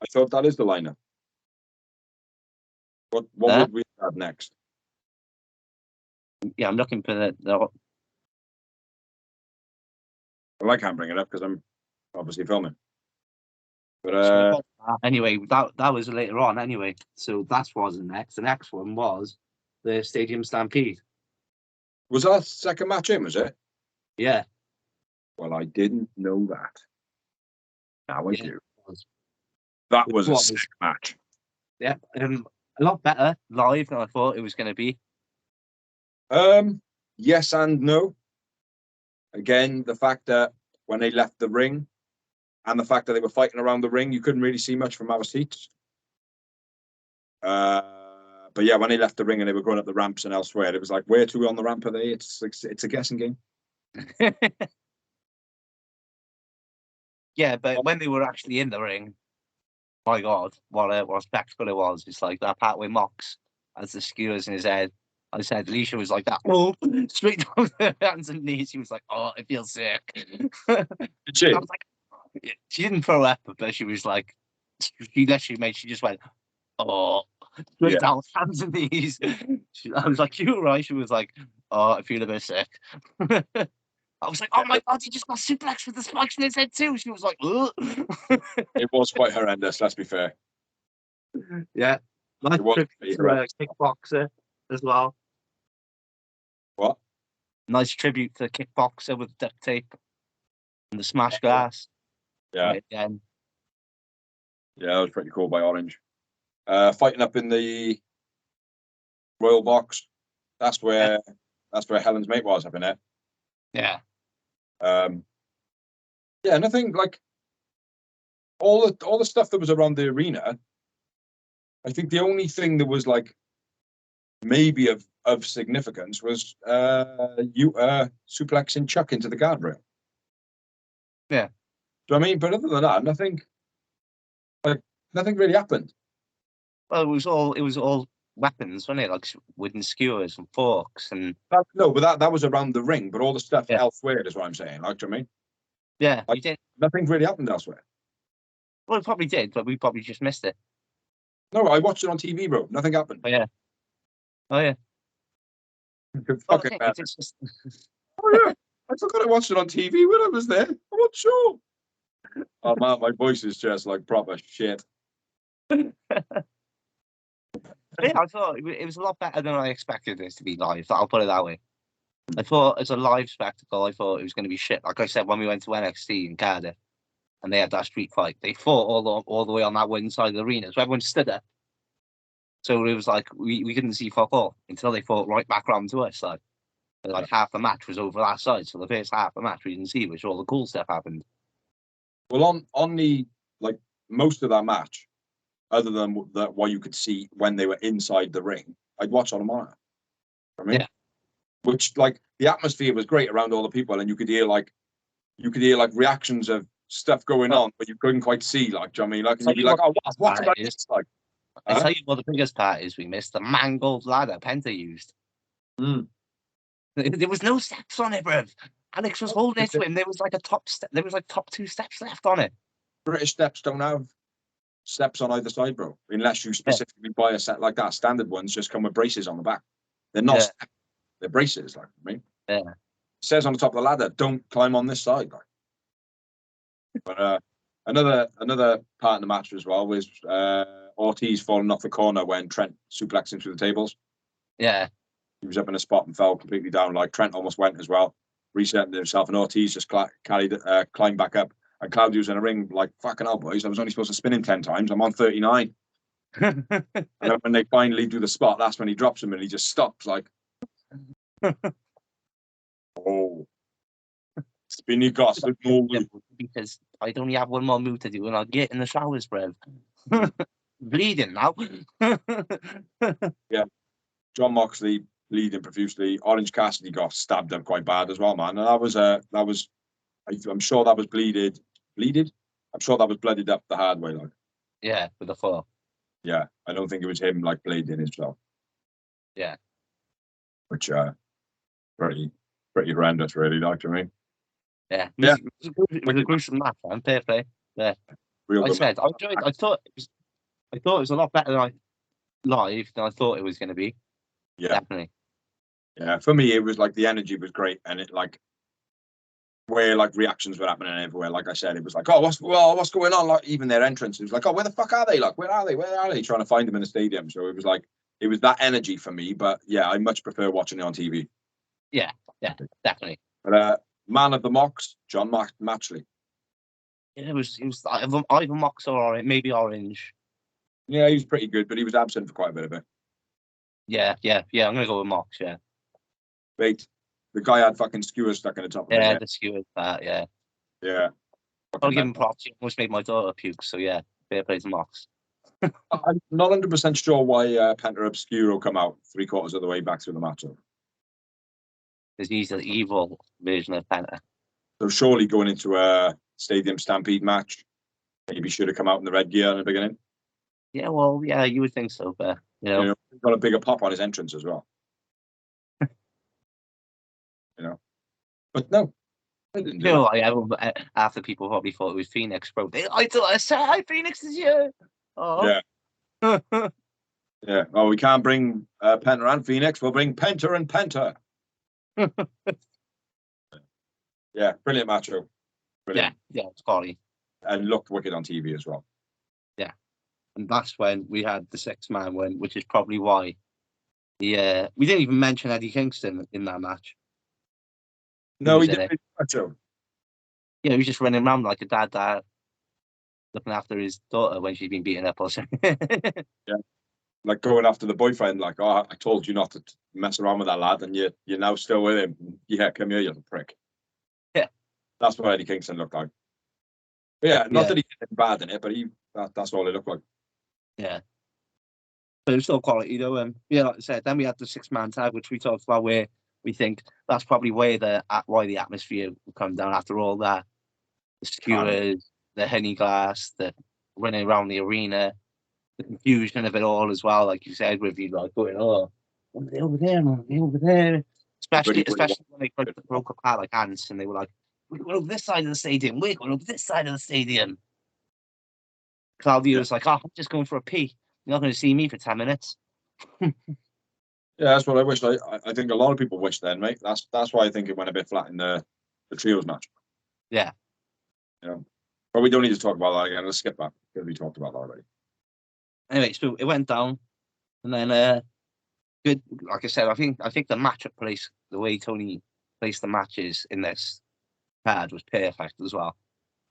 I thought that is the lineup. What would we have next? Yeah, I'm looking for the Well, I can't bring it up because I'm obviously filming. But anyway, that was later on anyway. So that wasn't next. The next one was the Stadium Stampede. was that second match in, was it? Yeah. Well, I didn't know that. Now I do. Was. That was a sick match. Yeah, a lot better live than I thought it was going to be. Yes and no. Again, the fact that when they left the ring and the fact that they were fighting around the ring, you couldn't really see much from our seats. But yeah, when they left the ring and they were going up the ramps and elsewhere, it was like, where to on the ramp are they? It's a guessing game. Yeah, but when they were actually in the ring, my God, what a spectacle it was. It's like that part with Mox as the skewers in his head. I said, Alicia was like that, oh, straight down her hands and knees. She was like, oh, I feel sick. Did she? I was like, she didn't throw up, but she was like, she just went, oh, straight down hands and knees. I was like, you right? She was like, oh, I feel a bit sick. I was like, oh my God, he just got suplexed with the spikes in his head too. She was like, ugh. It was quite horrendous, let's be fair. Yeah. Nice tribute to a kickboxer as well. What? Nice tribute to the kickboxer with duct tape and the smash glass. Yeah. Right again. Yeah, that was pretty cool by Orange. Fighting up in the Royal Box. That's where Helen's mate was up in it. Yeah. Yeah, nothing like all the stuff that was around the arena. I think the only thing that was like maybe of significance was you suplexing Chuck into the guardrail. Yeah. Do you know what I mean? But other than that, nothing really happened. Well, it was all weapons, wasn't it? Like wooden skewers and forks and No, but that was around the ring. But all the stuff yeah. elsewhere is what I'm saying. Like, do you know what I mean? Yeah, like, we did. Nothing really happened elsewhere. Well, it probably did, but we probably just missed it. No, I watched it on TV, bro. Nothing happened. Oh yeah. Oh yeah. Oh yeah, I forgot I watched it on TV when I was there. I'm not sure. Oh man, my voice is just like proper shit. I thought it was a lot better than I expected this to be live. I'll put it that way. I thought as a live spectacle, I thought it was going to be shit. Like I said, when we went to NXT in Cardiff and they had that street fight, they fought all the way on that one side of the arena. So everyone stood up. So it was like we couldn't see fuck all until they fought right back around to us. Like half the match was over that side. So the first half of the match we didn't see, which all the cool stuff happened. Well, on the like most of that match, other than what you could see when they were inside the ring, I'd watch on a monitor. I mean, yeah. Which like the atmosphere was great around all the people, and you could hear like reactions of stuff going on, but you couldn't quite see. Like, do you know what I mean? Like, and you'd be like, oh, what's about this? Like, I tell you what, the biggest part is we missed the mangled ladder Penta used. There was no steps on it, bruv. Alex was holding it to him. There was like top 2 steps left on it. British steps don't have steps on either side, bro. Unless you specifically buy a set like that. Standard ones just come with braces on the back. They're not steps, they're braces, like I mean. Yeah. It says on the top of the ladder, don't climb on this side, like. But another part of the match as well was Ortiz falling off the corner when Trent suplexed him through the tables. Yeah. He was up in a spot and fell completely down. Like Trent almost went as well, resetting himself, and Ortiz just climbed back up. And Claudio's in a ring like, fucking hell, boys, I was only supposed to spin him 10 times. I'm on 39. And then when they finally do the spot, that's when he drops him and he just stops like, oh, spinny goss. Because I'd only have one more move to do and I'll get in the showers, bruv. Bleeding now. Yeah. John Moxley bleeding profusely. Orange Cassidy got stabbed up quite bad as well, man. And I'm sure that was bleeded. I'm sure that was blooded up the hard way, like. Yeah, with the fall. Yeah, I don't think it was him like bleeding himself. Yeah. Which pretty horrendous, really, like, I mean. Yeah. It was a gruesome match, man. Fair play. Yeah. Real good I thought it was a lot better live than I thought it was going to be. Yeah. Definitely. Yeah, for me, it was like the energy was great, and it like where like reactions were happening everywhere. Like I said, it was like, oh, what's going on? Like even their entrance, it was like, oh, where the fuck are they? Like, where are they? Trying to find them in the stadium. So it was like, it was that energy for me. But yeah, I much prefer watching it on TV. Yeah, definitely. But man of the mocks, John Matchley. Yeah, it was either Mox or maybe Orange. Yeah, he was pretty good, but he was absent for quite a bit of it. Yeah. I'm gonna go with Mox. Yeah. Wait, the guy had fucking skewers stuck in the top of his head. The skewers. Yeah. Yeah. I'll give him props. He almost made my daughter puke. So yeah, fair play to Mox. I'm not 100% sure why Penta Obscuro come out 3/4 of the way back through the match. Because he's the evil version of Penta. So surely going into a Stadium Stampede match, maybe should have come out in the red gear in the beginning. Yeah, well, yeah, you would think so, but he got a bigger pop on his entrance as well. But no. After people probably thought it was Phoenix, bro. I said, hi, Phoenix is here. Oh. Yeah. Yeah. Oh, we can't bring Penta and Phoenix. We'll bring Penta and Penta. Yeah, brilliant match. Brilliant. Yeah, it's quality. And looked wicked on TV as well. Yeah. And that's when we had the 6-man win, which is probably why we didn't even mention Eddie Kingston in that match. No, he didn't. Yeah, he was just running around like a dad looking after his daughter when she's been beaten up or something. Yeah. Like going after the boyfriend, like, oh, I told you not to mess around with that lad, and you're now still with him. Yeah, come here, you little prick. Yeah. That's what Eddie Kingston looked like. But yeah, not that he did bad in it, but that's all it looked like. Yeah. But it was still quality though. Yeah, like I said, then we had the 6-man tag, which we talked about, where we think that's probably why the atmosphere will come down after all that. The skewers, the honey glass, the running around the arena, the confusion of it all as well, like you said, with you like going, oh, what are they over there, man? Are they over there? Especially when they broke apart like ants and they were like, we're going over this side of the stadium, we're going over this side of the stadium. Claudio was like, oh, I'm just going for a pee. You're not going to see me for 10 minutes. Yeah, that's what I wish. I think a lot of people wish then, mate. That's why I think it went a bit flat in the trios match. Yeah. But we don't need to talk about that again. Let's skip that because we talked about that already. Anyway, so it went down, and then good. Like I said, I think the matchup place, the way Tony placed the matches in this card was perfect as well.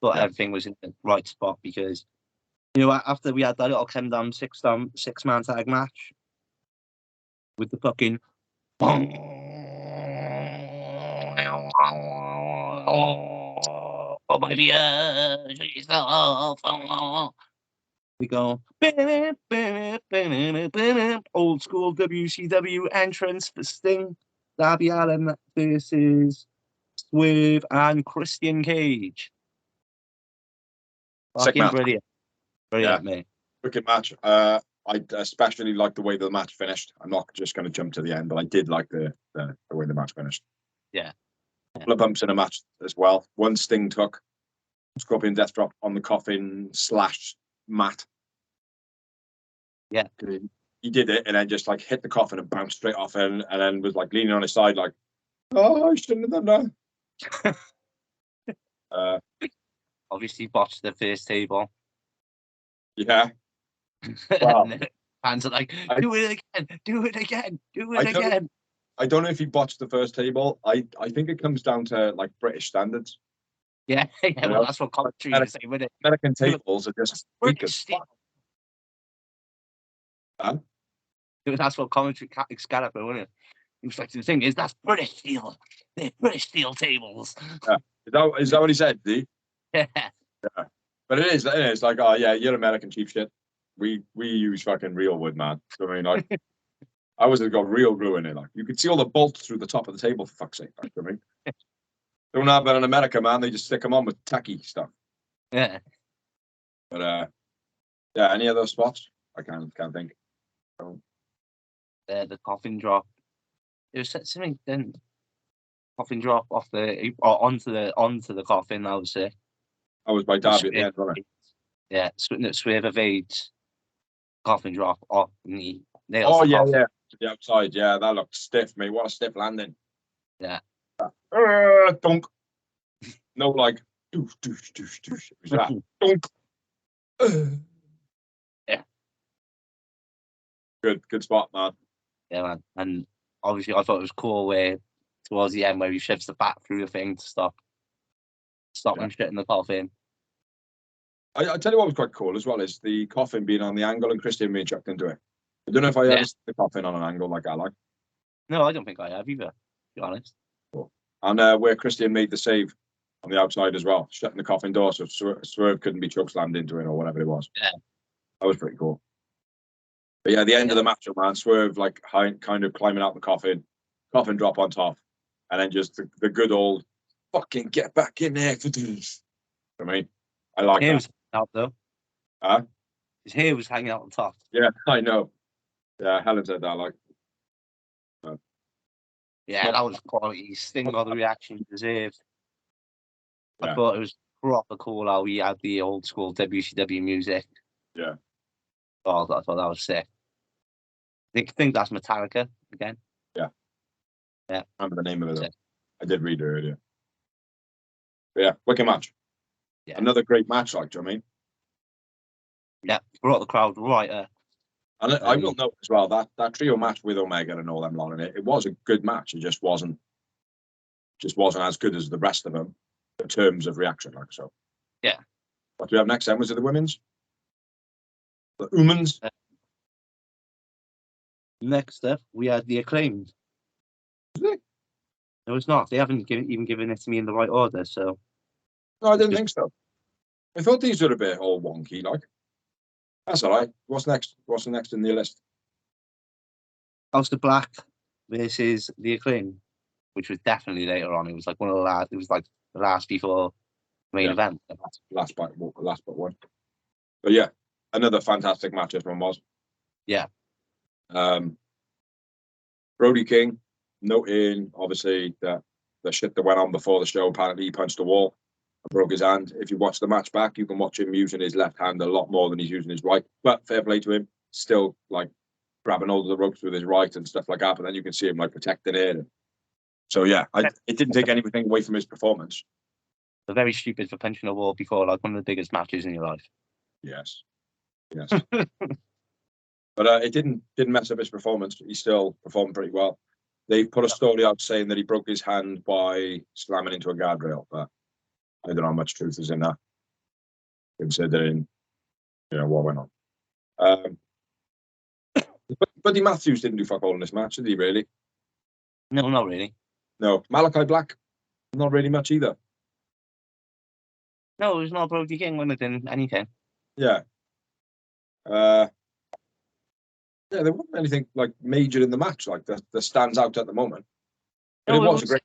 But everything was in the right spot because after we had that little come down 6-man tag match with the fucking oh my dear, we go old school WCW entrance for Sting, Darby Allin versus Swerve and Christian Cage. Fucking brilliant, mate. Wicked match. I especially like the way the match finished. I'm not just going to jump to the end, but I did like the way the match finished. Yeah. A couple of bumps in a match as well. One Sting took Scorpion Death Drop on the coffin / mat Yeah. He did it and then just like hit the coffin and bounced straight off and then was like leaning on his side like, oh, I shouldn't have done that. Obviously botched the first table. Yeah. Wow. Fans are like, do it again, do it again, do it again. I don't know if he botched the first table. I think it comes down to like British standards. Yeah, well, that's what commentary is saying, isn't it? American tables are just weak as fuck. Huh? That's what commentary Excalibur, wasn't it? He was like, the thing is, that's British steel. They're British steel tables. Yeah. Is that what he said? Did he? Yeah. But it is like, oh yeah, you're American cheap shit. We use fucking real wood, man. So, I mean, like, I was got real glue in it. Like, you could see all the bolts through the top of the table, for fuck's sake. Like, I mean, don't have that in America, man. They just stick them on with tacky stuff. Yeah. But yeah, any other spots? I can't think. The coffin drop. It was something then. Coffin drop off onto the coffin. That was it. I was by Derby at the end, wasn't it? Yeah, Swerve evades coffin drop off the nails. Oh yeah, coffin. yeah. To the outside, yeah, that looked stiff, mate. What a stiff landing. Yeah. Dunk. No, like doosh, doosh, doosh, doosh. It was that. Dunk. Yeah. Good spot, man. Yeah, man. And obviously, I thought it was cool where towards the end where he shoves the bat through the thing to stop him shitting the coffin. I tell you what was quite cool as well is the coffin being on the angle and Christian being chucked into it. I don't know if I ever seen the coffin on an angle like that. Like, no, I don't think I have either. To be honest. Cool. And where Christian made the save on the outside as well, shutting the coffin door so Swerve couldn't be chokeslammed into it or whatever it was. Yeah, that was pretty cool. But yeah, the end of the match, man, Swerve like kind of climbing out the coffin drop on top, and then just the good old fucking get back in there for this. I mean, I like that. Out though. Huh? His hair was hanging out on top. Yeah, I know. Yeah, Helen said that. Like, yeah, that was quality. Sting got the reaction he deserved. Yeah. I thought it was proper cool how he had the old school WCW music. Yeah. Oh, I thought that was sick. I think that's Metallica again. Yeah. Yeah. I remember the name of it. I did read it earlier. But yeah, wicked match. Yeah. Another great match, like, do you know what I mean? Yeah, brought the crowd right up. And I will note as well that trio match with Omega and all them lot in it, it was a good match. It just wasn't as good as the rest of them in terms of reaction, like so. Yeah. What do we have next then? Was it the women's? The women's? Next up, we had the Acclaimed. Was it? No, it's not. They haven't even given it to me in the right order, so. No, I didn't think so. I thought these were a bit all wonky, like. That's all right. What's next? What's the next in the list? House of Black versus the Acclaim, which was definitely later on. It was like one of the last. It was like the last before the main event. Last but one. But yeah, another fantastic match. This one was. Yeah. Brody King, noting obviously that the shit that went on before the show. Apparently, he punched a wall. Broke his hand. If you watch the match back, you can watch him using his left hand a lot more than he's using his right. But fair play to him, still like grabbing hold of the ropes with his right and stuff like that. But then you can see him like protecting it. So yeah, it didn't take anything away from his performance. They're very stupid for punching a wall before like one of the biggest matches in your life. Yes. But it didn't mess up his performance. He still performed pretty well. They put a story out saying that he broke his hand by slamming into a guardrail, but I don't know how much truth is in that, considering, what went on. Buddy Matthews didn't do fuck all in this match, did he, really? No, not really. No. Malachi Black, not really much either. No, it was not Brody King when it did anything. Yeah. There wasn't anything like major in the match like that stands out at the moment. But no, it was a great.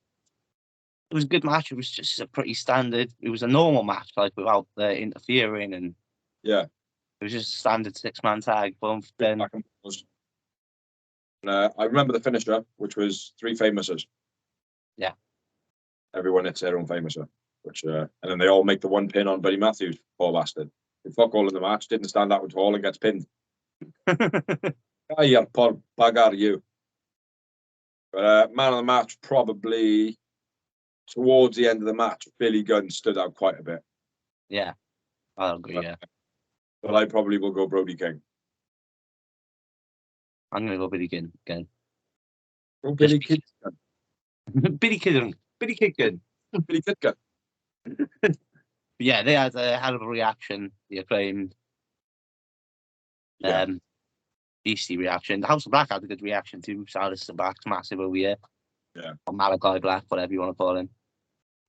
It was a good match. It was just a pretty standard. It was a normal match, like without the interfering, and yeah, it was just a standard 6-man tag. But then I remember the finisher, which was 3 famouses. Yeah, everyone hits their own famouser, which and then they all make the one pin on Buddy Matthews. Poor bastard. They fuck all in the match, didn't stand out at all, and gets pinned. Calla por pagar you. But man of the match, probably towards the end of the match, Billy Gunn stood out quite a bit. Yeah, I agree. Yeah, but I probably will go Brody King. I'm gonna go Billy Gunn again. Go Billy Kid. Billy Kidden. Billy Kidden. Billy Kidgun. Yeah, they had a hell of a reaction. The Acclaimed. Yeah. Beastie reaction. The House of Black had a good reaction too. Silas Black's massive over here. Yeah. Or Malachi Black, whatever you want to call him.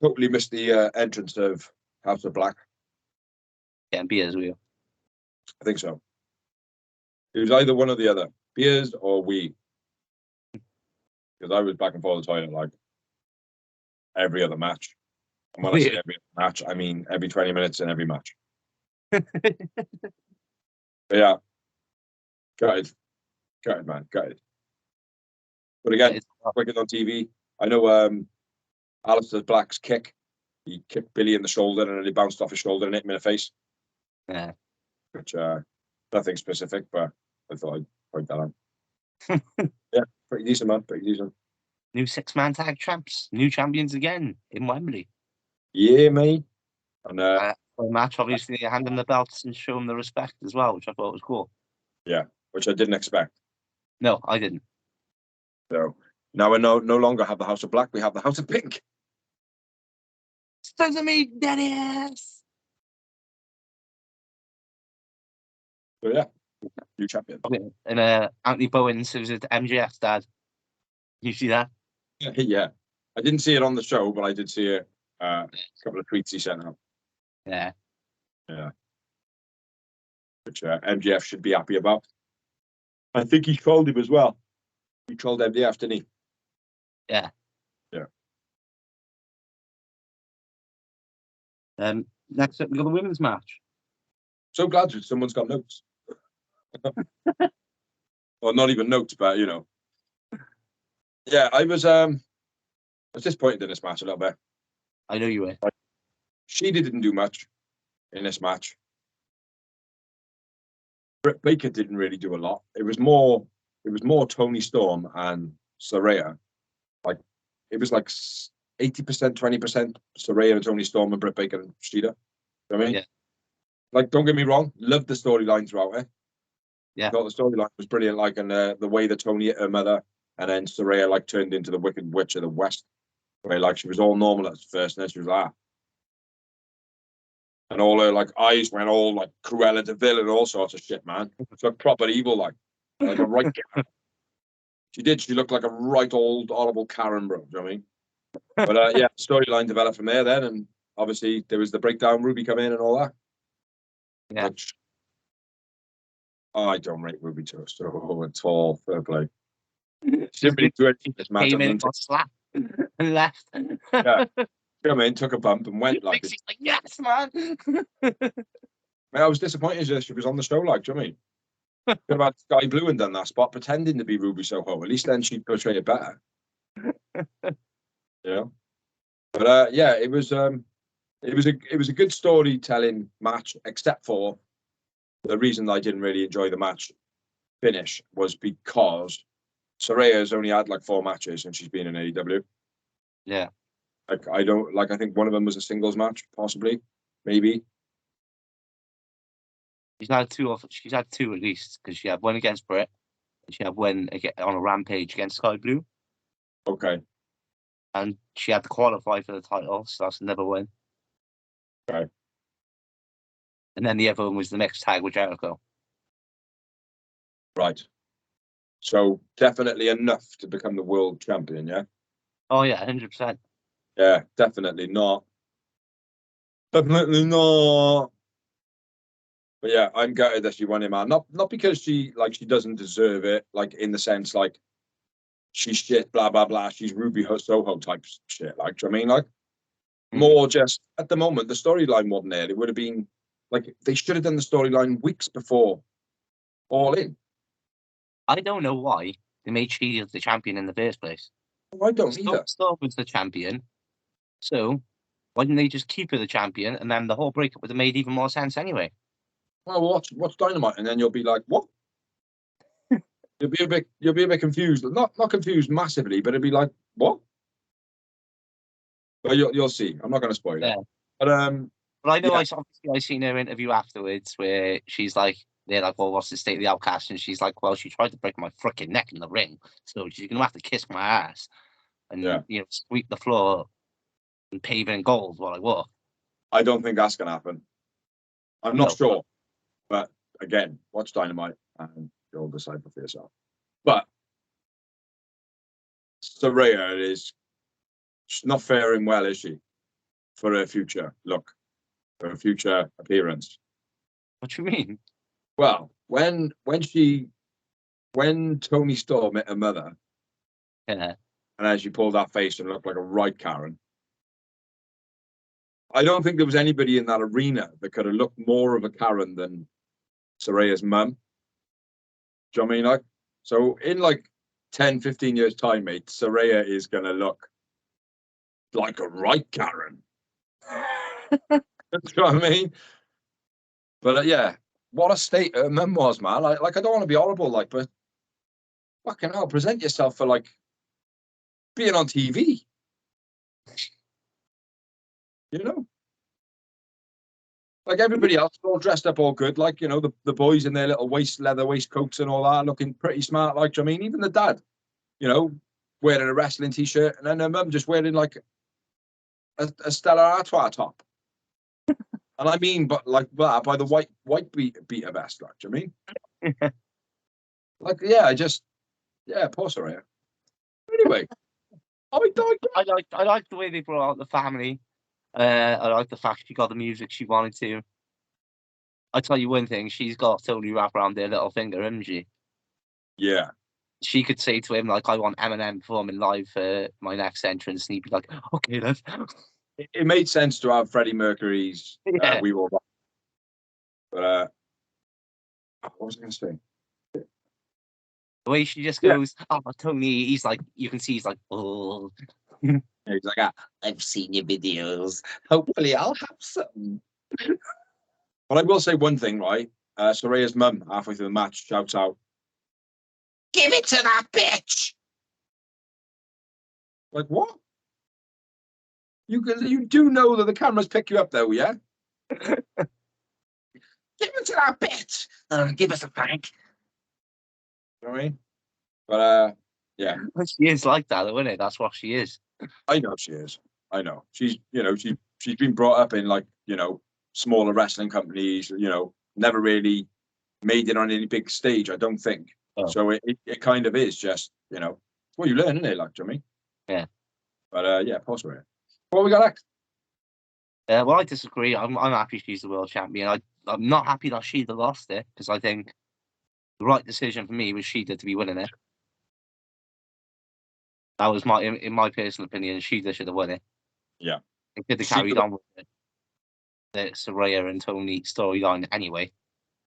Totally missed the entrance of House of Black. Getting beers with you. I think so. It was either one or the other. Beers or we. Because I was back and forth the toilet like every other match. And when I say every other match, I mean every 20 minutes in every match. But yeah. Gutted, man. Gutted. But again, quicker on TV. I know Alistair Black's kick. He kicked Billy in the shoulder and then he bounced off his shoulder and hit him in the face. Yeah. Which nothing specific, but I thought I'd point that out. Yeah, pretty decent, man. Pretty decent. New 6-man tag champs, new champions again in Wembley. Yeah, mate. And for a match, obviously, hand them the belts and show them the respect as well, which I thought was cool. Yeah, which I didn't expect. No, I didn't. So now we no longer have the House of Black, we have the House of Pink. Sons of me, Dennis! So yeah, new champion. And Anthony Bowens, who's MJF's dad. You see that? Yeah. I didn't see it on the show, but I did see it. A couple of tweets he sent out. Yeah. Yeah. Which MJF should be happy about. I think he trolled him as well. He trolled MJF, didn't he? Yeah. Yeah. Next up, we got the women's match. So glad that someone's got notes. Well, not even notes, but you know. Yeah, I was disappointed in this match a little bit. I know you were. She didn't do much in this match. Britt Baker didn't really do a lot. It was more Toni Storm and Saraya. Like it was like 80%, 20% Saraya and Toni Storm and Britt Baker and Shida. You know what I mean? Yeah. Like, don't get me wrong, loved the storyline throughout it. Yeah. I thought the storyline was brilliant, like, and the way that Toni hit her mother, and then Saraya like turned into the Wicked Witch of the West, where like she was all normal at first, and then she was like, and all her like eyes went all like Cruella de Vil and all sorts of shit, man. It's like proper evil, like a right. She did. She looked like a right old horrible Karen, bro. You know what I mean? But yeah, storyline developed from there then, and obviously there was the breakdown. Ruby come in and all that. Yeah. Which I don't rate Ruby Toast at all. Fair play. She didn't really do anything this match. Came in, got slapped, and left. Yeah. Come in, took a bump, and went like. She's like, yes, man. I was disappointed that she was on the show. Like, do you know what I mean? Could have had Sky Blue and done that spot, pretending to be Ruby Soho. At least then she'd portray it better. Yeah. But yeah, it was a good storytelling match, except for the reason I didn't really enjoy the match finish was because Saraya's only had like 4 matches and she's been in AEW. Yeah. Like I think one of them was a singles match, possibly, maybe. She's had 2 at least, because she had one against Britt, and she had one on a Rampage against Sky Blue. Okay. And she had to qualify for the title, so that's another win. Okay. And then the other one was the mixed tag with Jericho. Right. So definitely enough to become the world champion, yeah? Oh yeah, 100%. Yeah, definitely not. Definitely not. But yeah, I'm gutted that she won it, man. Not because she doesn't deserve it, like in the sense like she's shit, blah blah blah. She's Ruby Soho type shit. Like, do you know what I mean? Like more just at the moment, the storyline wasn't there. It would have been like they should have done the storyline weeks before All In. I don't know why they made she the champion in the first place. I don't either. Storm was the champion, so why didn't they just keep her the champion, and then the whole breakup would have made even more sense anyway? Well, watch Dynamite, and then you'll be like, what? you'll be a bit confused. Not confused massively, but it'd be like, what? But you'll see. I'm not going to spoil it. But But I know yeah. I seen her interview afterwards where she's like, they're like, well, what's the state of the outcast? And she's like, well, she tried to break my freaking neck in the ring, so she's gonna have to kiss my ass and you know, sweep the floor and pave it in gold while I walk. I don't think that's gonna happen. I'm not sure, but again, watch Dynamite and you'll decide for yourself. But Saraya is she's not faring well, is she? For her future look, for her future appearance. What do you mean? Well, when Tony Storm met her mother, Yeah. and as she pulled that face and looked like a right Karen, I don't think there was anybody in that arena that could have looked more of a Karen than Saraya's mum. Do you know what I mean? Like, so in like 10, 15 years' time, mate, Saraya is going to look like a right Karen. Do you know what I mean? But yeah, what a state her mum was, man. Like, I don't want to be horrible, like, but fucking hell, present yourself for like being on TV. You know? Like everybody else, all dressed up all good, like, you know, the boys in their little leather waistcoats and all that, looking pretty smart, like, I mean, even the dad, you know, wearing a wrestling t-shirt, and then her mum just wearing like a Stella Artois top. And I mean, but like that by the white beater vest, like, do you know what I mean? Like, yeah, poor Saraya. Anyway, I like the way they brought out the family. I like the fact she got the music she wanted to. I tell you one thing, she's got totally wrapped around their little finger, hasn't she? Yeah. She could say to him, like, I want Eminem performing live for my next entrance, and he'd be like, okay, then. It made sense to have Freddie Mercury's We Will Rock. But what was I going to say? The way she just goes, oh, Tony, he's like, you can see he's like, oh. Yeah, he's like, I've seen your videos. Hopefully I'll have some. But I will say one thing, right? Saraya's mum, halfway through the match, shouts out, "Give it to that bitch!" Like, what? You do know that the cameras pick you up, though, yeah? Give it to that bitch! Give us a prank. You know what I mean? But, yeah. She is like that, though, isn't it? That's what she is. I know she is. I know. She's been brought up in, like, you know, smaller wrestling companies, you know, never really made it on any big stage, I don't think. Oh. So it kind of is just, you know, what you learn, isn't it? Like, do you know what I mean? Yeah. But yeah, possibly. What we got next? Well, I disagree. I'm happy she's the world champion. I'm not happy that Shida lost it, because I think the right decision for me was Shida to be winning it. That was in my personal opinion, Shida should have won it. Yeah. It could have carried on with it. The Saraya and Tony storyline anyway.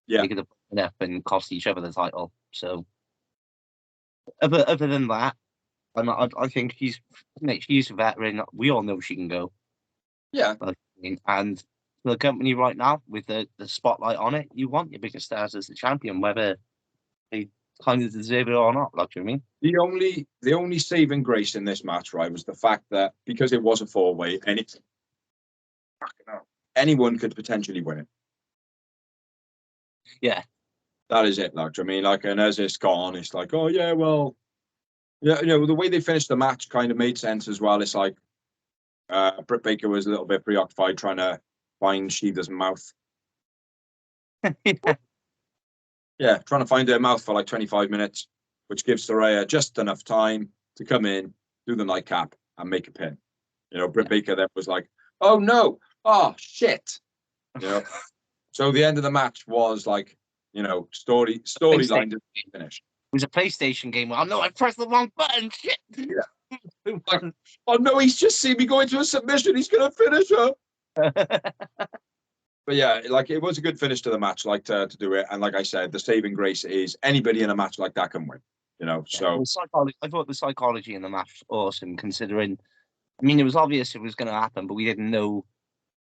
Yeah. They could have put it up and cost each other the title. So other than that, I think she's a veteran. We all know she can go. Yeah. And the company right now, with the spotlight on it, you want your biggest stars as the champion, whether they kind of deserve it or not. Like, do you know what I mean? The only saving grace in this match, right, was the fact that because it was a 4-way, anyone could potentially win it. Yeah. That is it, like, I mean, like, and as it's gone, it's like, oh yeah, well, yeah, you know, the way they finished the match kind of made sense as well. It's like Britt Baker was a little bit preoccupied trying to find Shida's mouth. Yeah, trying to find her mouth for like 25 minutes, which gives Saraya just enough time to come in, do the nightcap, and make a pin. You know, Britt Baker then was like, oh no, oh shit. You know, so the end of the match was like, you know, storyline didn't finish. It was a PlayStation game. Oh no, I pressed the wrong button. Shit. Yeah. Like, oh no, he's just seen me go into a submission. He's gonna finish her. But yeah, like, it was a good finish to the match, like, to do it. And like I said, the saving grace is anybody in a match like that can win. You know, so I thought the psychology in the match was awesome, considering, I mean, it was obvious it was going to happen, but we didn't know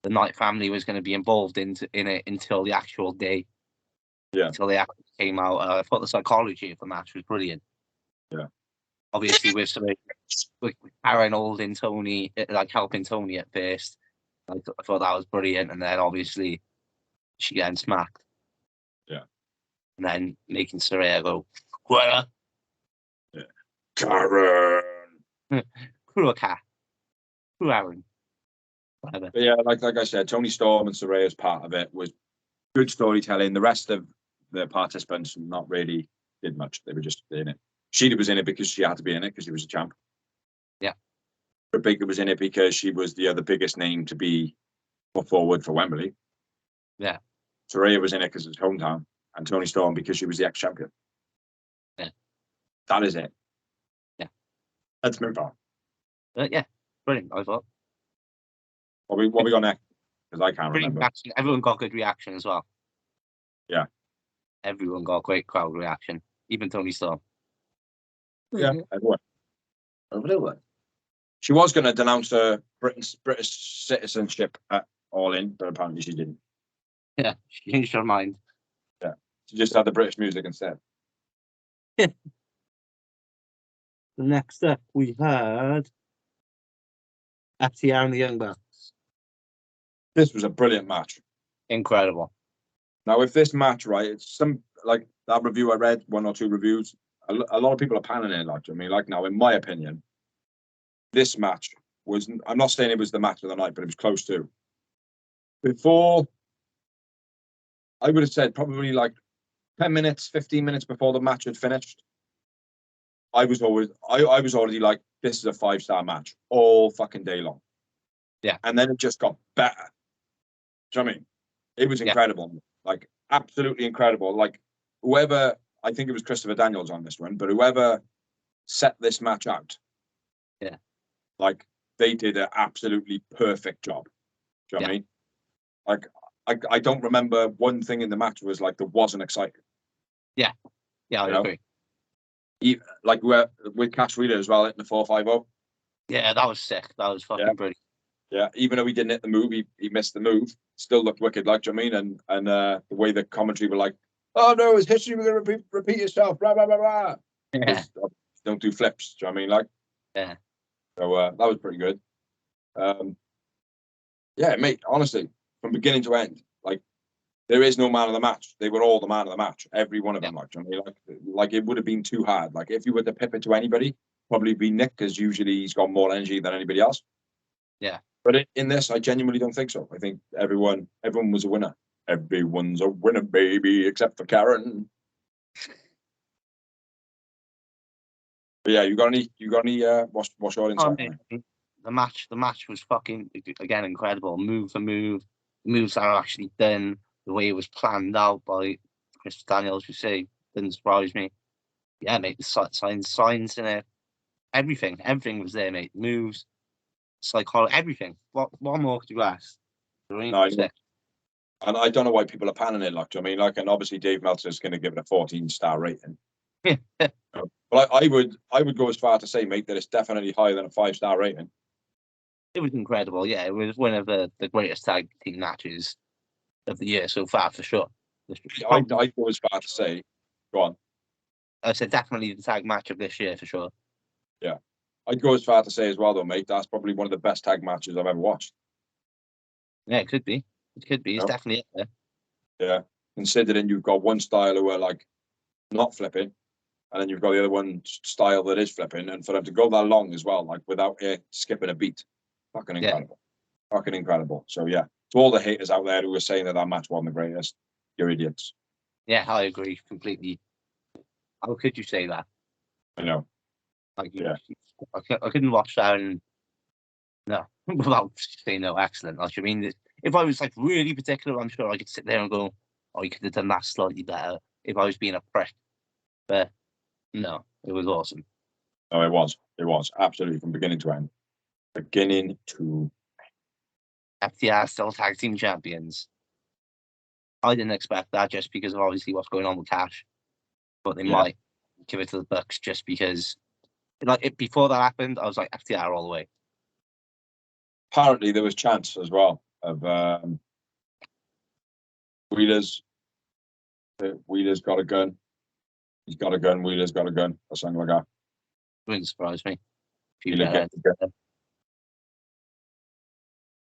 the Knight family was going to be involved in it until the actual day. Yeah. Until they actually came out. I thought the psychology of the match was brilliant. Yeah. Obviously, with Karen holding Tony, like helping Tony at first. I thought that was brilliant, and then obviously she getting smacked. Yeah. And then making Saraya go, "What?" Yeah. Karen. Kruaka. Aaron. Whatever. But yeah, like I said, Tony Storm and Saraya's part of it was good storytelling. The rest of the participants not really did much. They were just in it. Sheila was in it because she had to be in it because she was a champ. Yeah. Rebecca was in it because she was the other biggest name to be put forward for Wembley. Yeah. Saraya was in it because it's hometown, and Tony Storm because she was the ex-champion. Yeah. That is it. Yeah. Let's move on. Yeah, brilliant. I thought. What we got next? Because I can't remember. Reaction. Everyone got good reaction as well. Yeah. Everyone got great crowd reaction. Even Tony Storm. Yeah, everyone. She was going to denounce her British citizenship at All In, but apparently she didn't. Yeah, she changed her mind. Yeah, she just had the British music instead. The next up, we had FTR and the Young Bucks. This was a brilliant match. Incredible. Now, if this match, right, it's some like that review I read, 1 or 2 reviews. A lot of people are panning it. Like, I mean, like now, in my opinion, this match was. I'm not saying it was the match of the night, but it was close to. Before, I would have said probably like 10 minutes, 15 minutes before the match had finished. I was already like, this is a 5-star match all fucking day long. Yeah. And then it just got better. Do you know what I mean? It was incredible. Yeah. Like, absolutely incredible. Like, whoever, I think it was Christopher Daniels on this one, but whoever set this match out. Yeah. Like, they did an absolutely perfect job. Do you know what I mean? Like, I don't remember one thing in the match was like, there wasn't exciting. Yeah. Yeah, I agree. Like with Cash Wheeler as well, hitting the 450. Yeah, that was sick. That was fucking brilliant. Yeah, even though he didn't hit the move, he missed the move. Still looked wicked, like, do you know what I mean? And the way the commentary were like, "Oh no, it's history. We're gonna repeat itself." Blah blah blah blah. Yeah. Don't do flips. Do you know what I mean? Like, yeah. So that was pretty good. Yeah, mate. Honestly, from beginning to end, like, there is no man of the match. They were all the man of the match. Every one of them. Like, do you know what I mean? Like it would have been too hard. Like, if you were to pip it to anybody, probably be Nick, because usually he's got more energy than anybody else. Yeah. But in this, I genuinely don't think so. I think everyone was a winner. Everyone's a winner, baby, except for Karen. But yeah, you got any? What's your insight? The match was fucking, again, incredible. Move for move, moves that are actually done the way it was planned out by Chris Daniels. You say didn't surprise me. Yeah, mate. The signs in it, everything was there, mate. Moves, psychology, everything. What more could you ask? No, and I don't know why people are panning it. Like, do you know what I mean? Like, and obviously Dave Meltzer is going to give it a 14-star rating. But I would go as far to say, mate, that it's definitely higher than a 5-star rating. It was incredible. Yeah, it was one of the greatest tag team matches of the year so far, for sure. I'd go as far to say, go on. I said definitely the tag match of this year, for sure. Yeah. I'd go as far to say as well, though, mate, that's probably one of the best tag matches I've ever watched. Yeah, it could be. It could be. It's definitely up there. Yeah. Considering you've got one style who are like not flipping, and then you've got the other one style that is flipping, and for them to go that long as well, like without skipping a beat, fucking incredible. Yeah. Fucking incredible. So yeah, to all the haters out there who are saying that match wasn't the greatest, you're idiots. Yeah, I agree completely. How could you say that? I know. Like, I couldn't watch that and without saying no, excellent. Like, I mean, if I was like really particular, I'm sure I could sit there and go, "Oh, you could have done that slightly better." If I was being a prick, but no, it was awesome. No, it was absolutely from beginning to end. Beginning to FTR still tag team champions. I didn't expect that, just because of obviously what's going on with Cash, but they might give it to the Bucks just because. Like, before that happened, I was like FTR all the way. Apparently, there was chance as well of Wheelers Wheeler's got a gun. He's got a gun. Wheeler's got a gun, or something like that. Wouldn't surprise me. Wheeler gets a gun.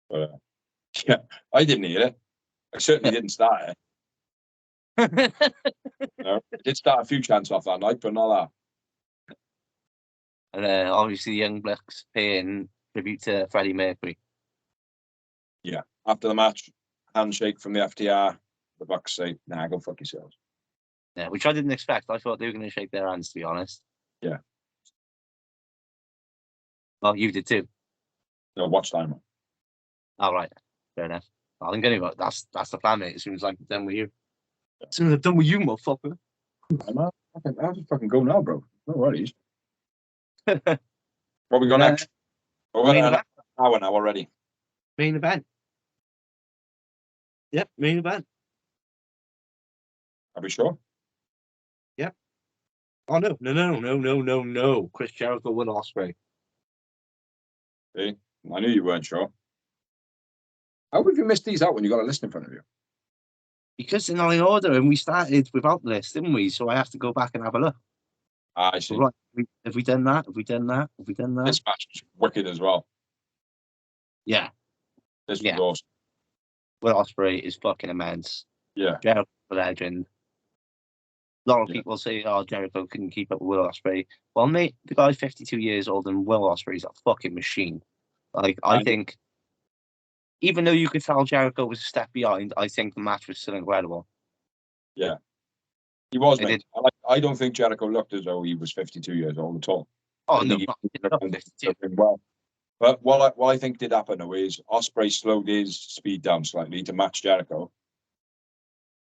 But, yeah, I didn't hear it. I certainly didn't start it. I did start a few chants off that night, but not that. And obviously, the Young Bucks paying tribute to Freddie Mercury. Yeah. After the match, handshake from the FTR. The Bucks say, "Nah, go fuck yourselves." Yeah, which I didn't expect. I thought they were going to shake their hands, to be honest. Yeah. Well, you did too. No, watch time. All right, fair enough. I think anyway, that's the plan, mate. As soon as I'm done with you, as soon as I'm done with you, motherfucker. I'll just fucking go now, bro. No worries. What we got next? We're Main an event. hour now already. Main event. Yep, main event. Are we sure? Yep. Oh no! Chris Jericho won Ospreay. See? I knew you weren't sure. How have you missed these out when you got a list in front of you? Because they're not in order, and we started without the list, didn't we? So I have to go back and have a look. I see. Right. Have we done that? Have we done that? Have we done that? This match was wicked as well. Yeah. This was awesome. Will Ospreay is fucking immense. Yeah. Jericho, legend. A lot of people say, "Oh, Jericho couldn't keep up with Will Ospreay." Well, mate, the guy's 52 years old, and Will Ospreay's a fucking machine. Like, I think, even though you could tell Jericho was a step behind, I think the match was still incredible. Yeah. He was, mate. I don't think Jericho looked as though he was 52 years old at all. Oh, no, well. But what I think did happen, though, is Ospreay slowed his speed down slightly to match Jericho.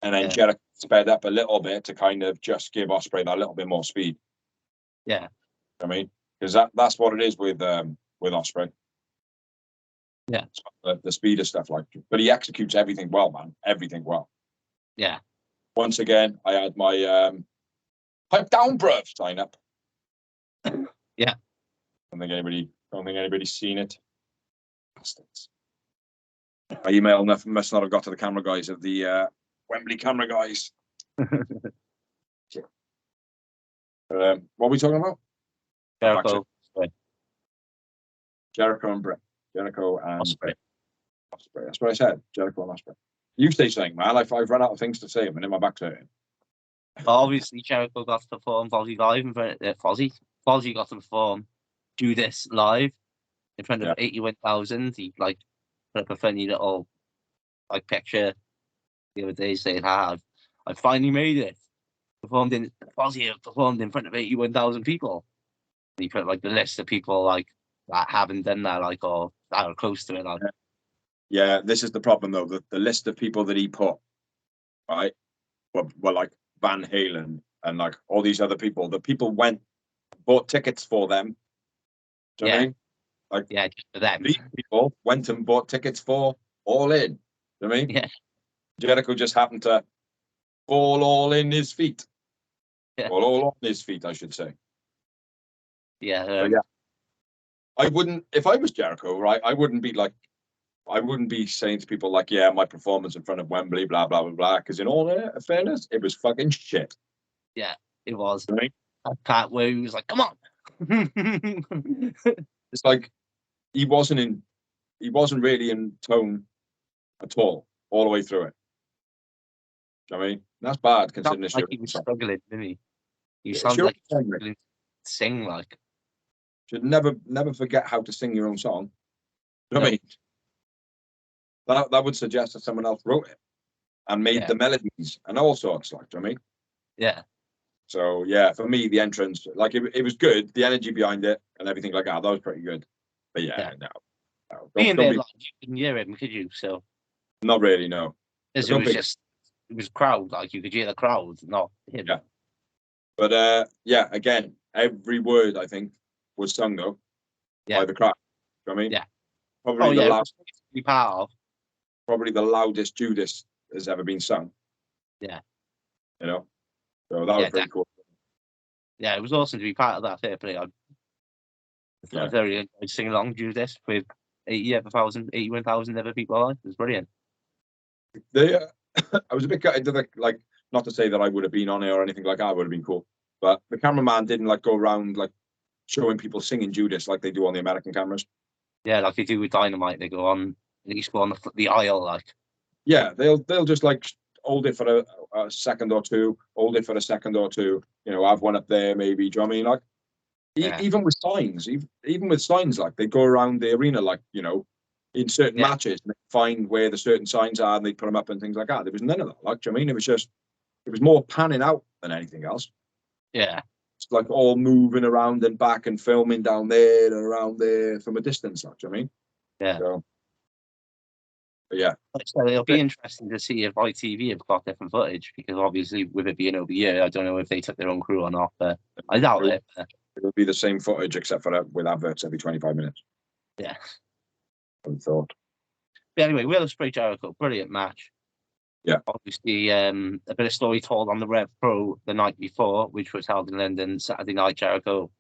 And then Jericho sped up a little bit to kind of just give Ospreay that little bit more speed. Yeah. I mean, because that's what it is with Ospreay. Yeah. The speed of stuff, like, but he executes everything well, man. Everything well. Yeah. Once again, I had my pipe down, bruv sign up. Yeah. Don't think anybody's seen it. Bastards. My email must not have got to the camera guys of the Wembley camera guys. What are we talking about? Jericho and Bray. Jericho and Ospreay. That's what I said. Jericho and Ospreay. You say something, man. I've run out of things to say. I'm in my back's hurting. Obviously, Jericho got to perform Fozzy live in front of Fozzy got to perform Do This live in front of 81,000. He put up a funny little picture the other day saying, I finally made it. Fozzy performed in front of 81,000 people. And he put the list of people that haven't done that, or that are close to it. Yeah, this is the problem though. The list of people that he put, right, were like Van Halen and all these other people. The people bought tickets for them. Do you know what I mean? Just for them. These people went and bought tickets for All In. Do you know what I mean? Yeah. Jericho just happened to fall all in his feet. Yeah. Well, all on his feet, I should say. Yeah. I wouldn't, if I was Jericho, right, I wouldn't be saying to people my performance in front of Wembley, blah, blah, blah, blah, because in all fairness, it was fucking shit. Yeah, it was. Right? That part where he was like, come on. It's like he wasn't really in tone at all the way through it. I mean, that's bad considering he was struggling, didn't he? You sound like he was struggling to sing Should never forget how to sing your own song. You know what I mean? That would suggest that someone else wrote it and made the melodies and all sorts, do you know what I mean? Yeah. So for me, the entrance, it was good, the energy behind it and everything like that was pretty good. But no. Being there, you couldn't hear him, could you? So not really, no. Because it was crowd, you could hear the crowd, not him. Yeah. But again, every word I think was sung though by the crowd. You know what I mean? Yeah. Probably the loudest Judas has ever been sung. Yeah. You know? So that was pretty cool. Yeah, it was awesome to be part of that fair play. I very enjoyed singing along Judas with 81,000 other people. It was brilliant. I was a bit gutted to not to say that I would have been on it or anything like that, would have been cool. But the cameraman didn't like go around like showing people singing Judas like they do on the American cameras. Yeah, like they do with Dynamite. They go on, at least go on the aisle, like. Yeah, they'll just like hold it for a second or two, hold it for a second or two. You know, have one up there maybe. Do you know what I mean? Like Yeah. even with signs, even with signs, like they go around the arena, like you know, in certain matches, and they find where the certain signs are, and they put them up and things like that. There was none of that. Like, do you know what I mean? It was more panning out than anything else. Yeah. It's like all moving around and back and filming down there and around there from a distance. Like, do you know what I mean? Yeah. So, but yeah. So it'll be interesting to see if ITV have got different footage, because obviously with it being over here, I don't know if they took their own crew or not, but I doubt it. It'll be the same footage except for with adverts every 25 minutes. Yeah. I thought. But anyway, Will Ospreay Jericho, brilliant match. Yeah. Obviously, a bit of story told on the Rev Pro the night before, which was held in London, Saturday night. Jericho.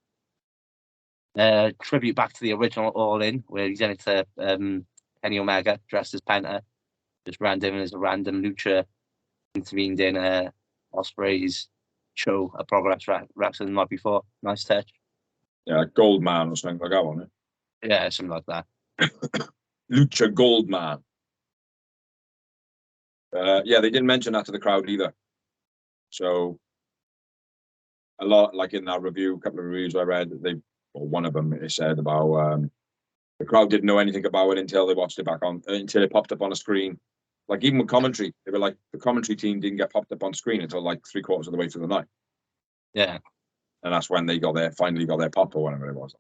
Tribute back to the original All In, where he's in it to Kenny Omega dressed as Penta, just random as a random lucha, intervened in Ospreay's show at Progress Wrestling the night before. Nice touch. Yeah, like Goldman or something like that, wasn't it? Yeah, something like that. Lucha Goldman. Yeah, they didn't mention that to the crowd either. So a lot, like in that review, a couple of reviews I read, one of them it said about the crowd didn't know anything about it until they watched it back on, until it popped up on a screen. Like even with commentary, they were like the commentary team didn't get popped up on screen until like 3/4 of the way through the night. Yeah, and that's when they finally got their pop or whatever it was.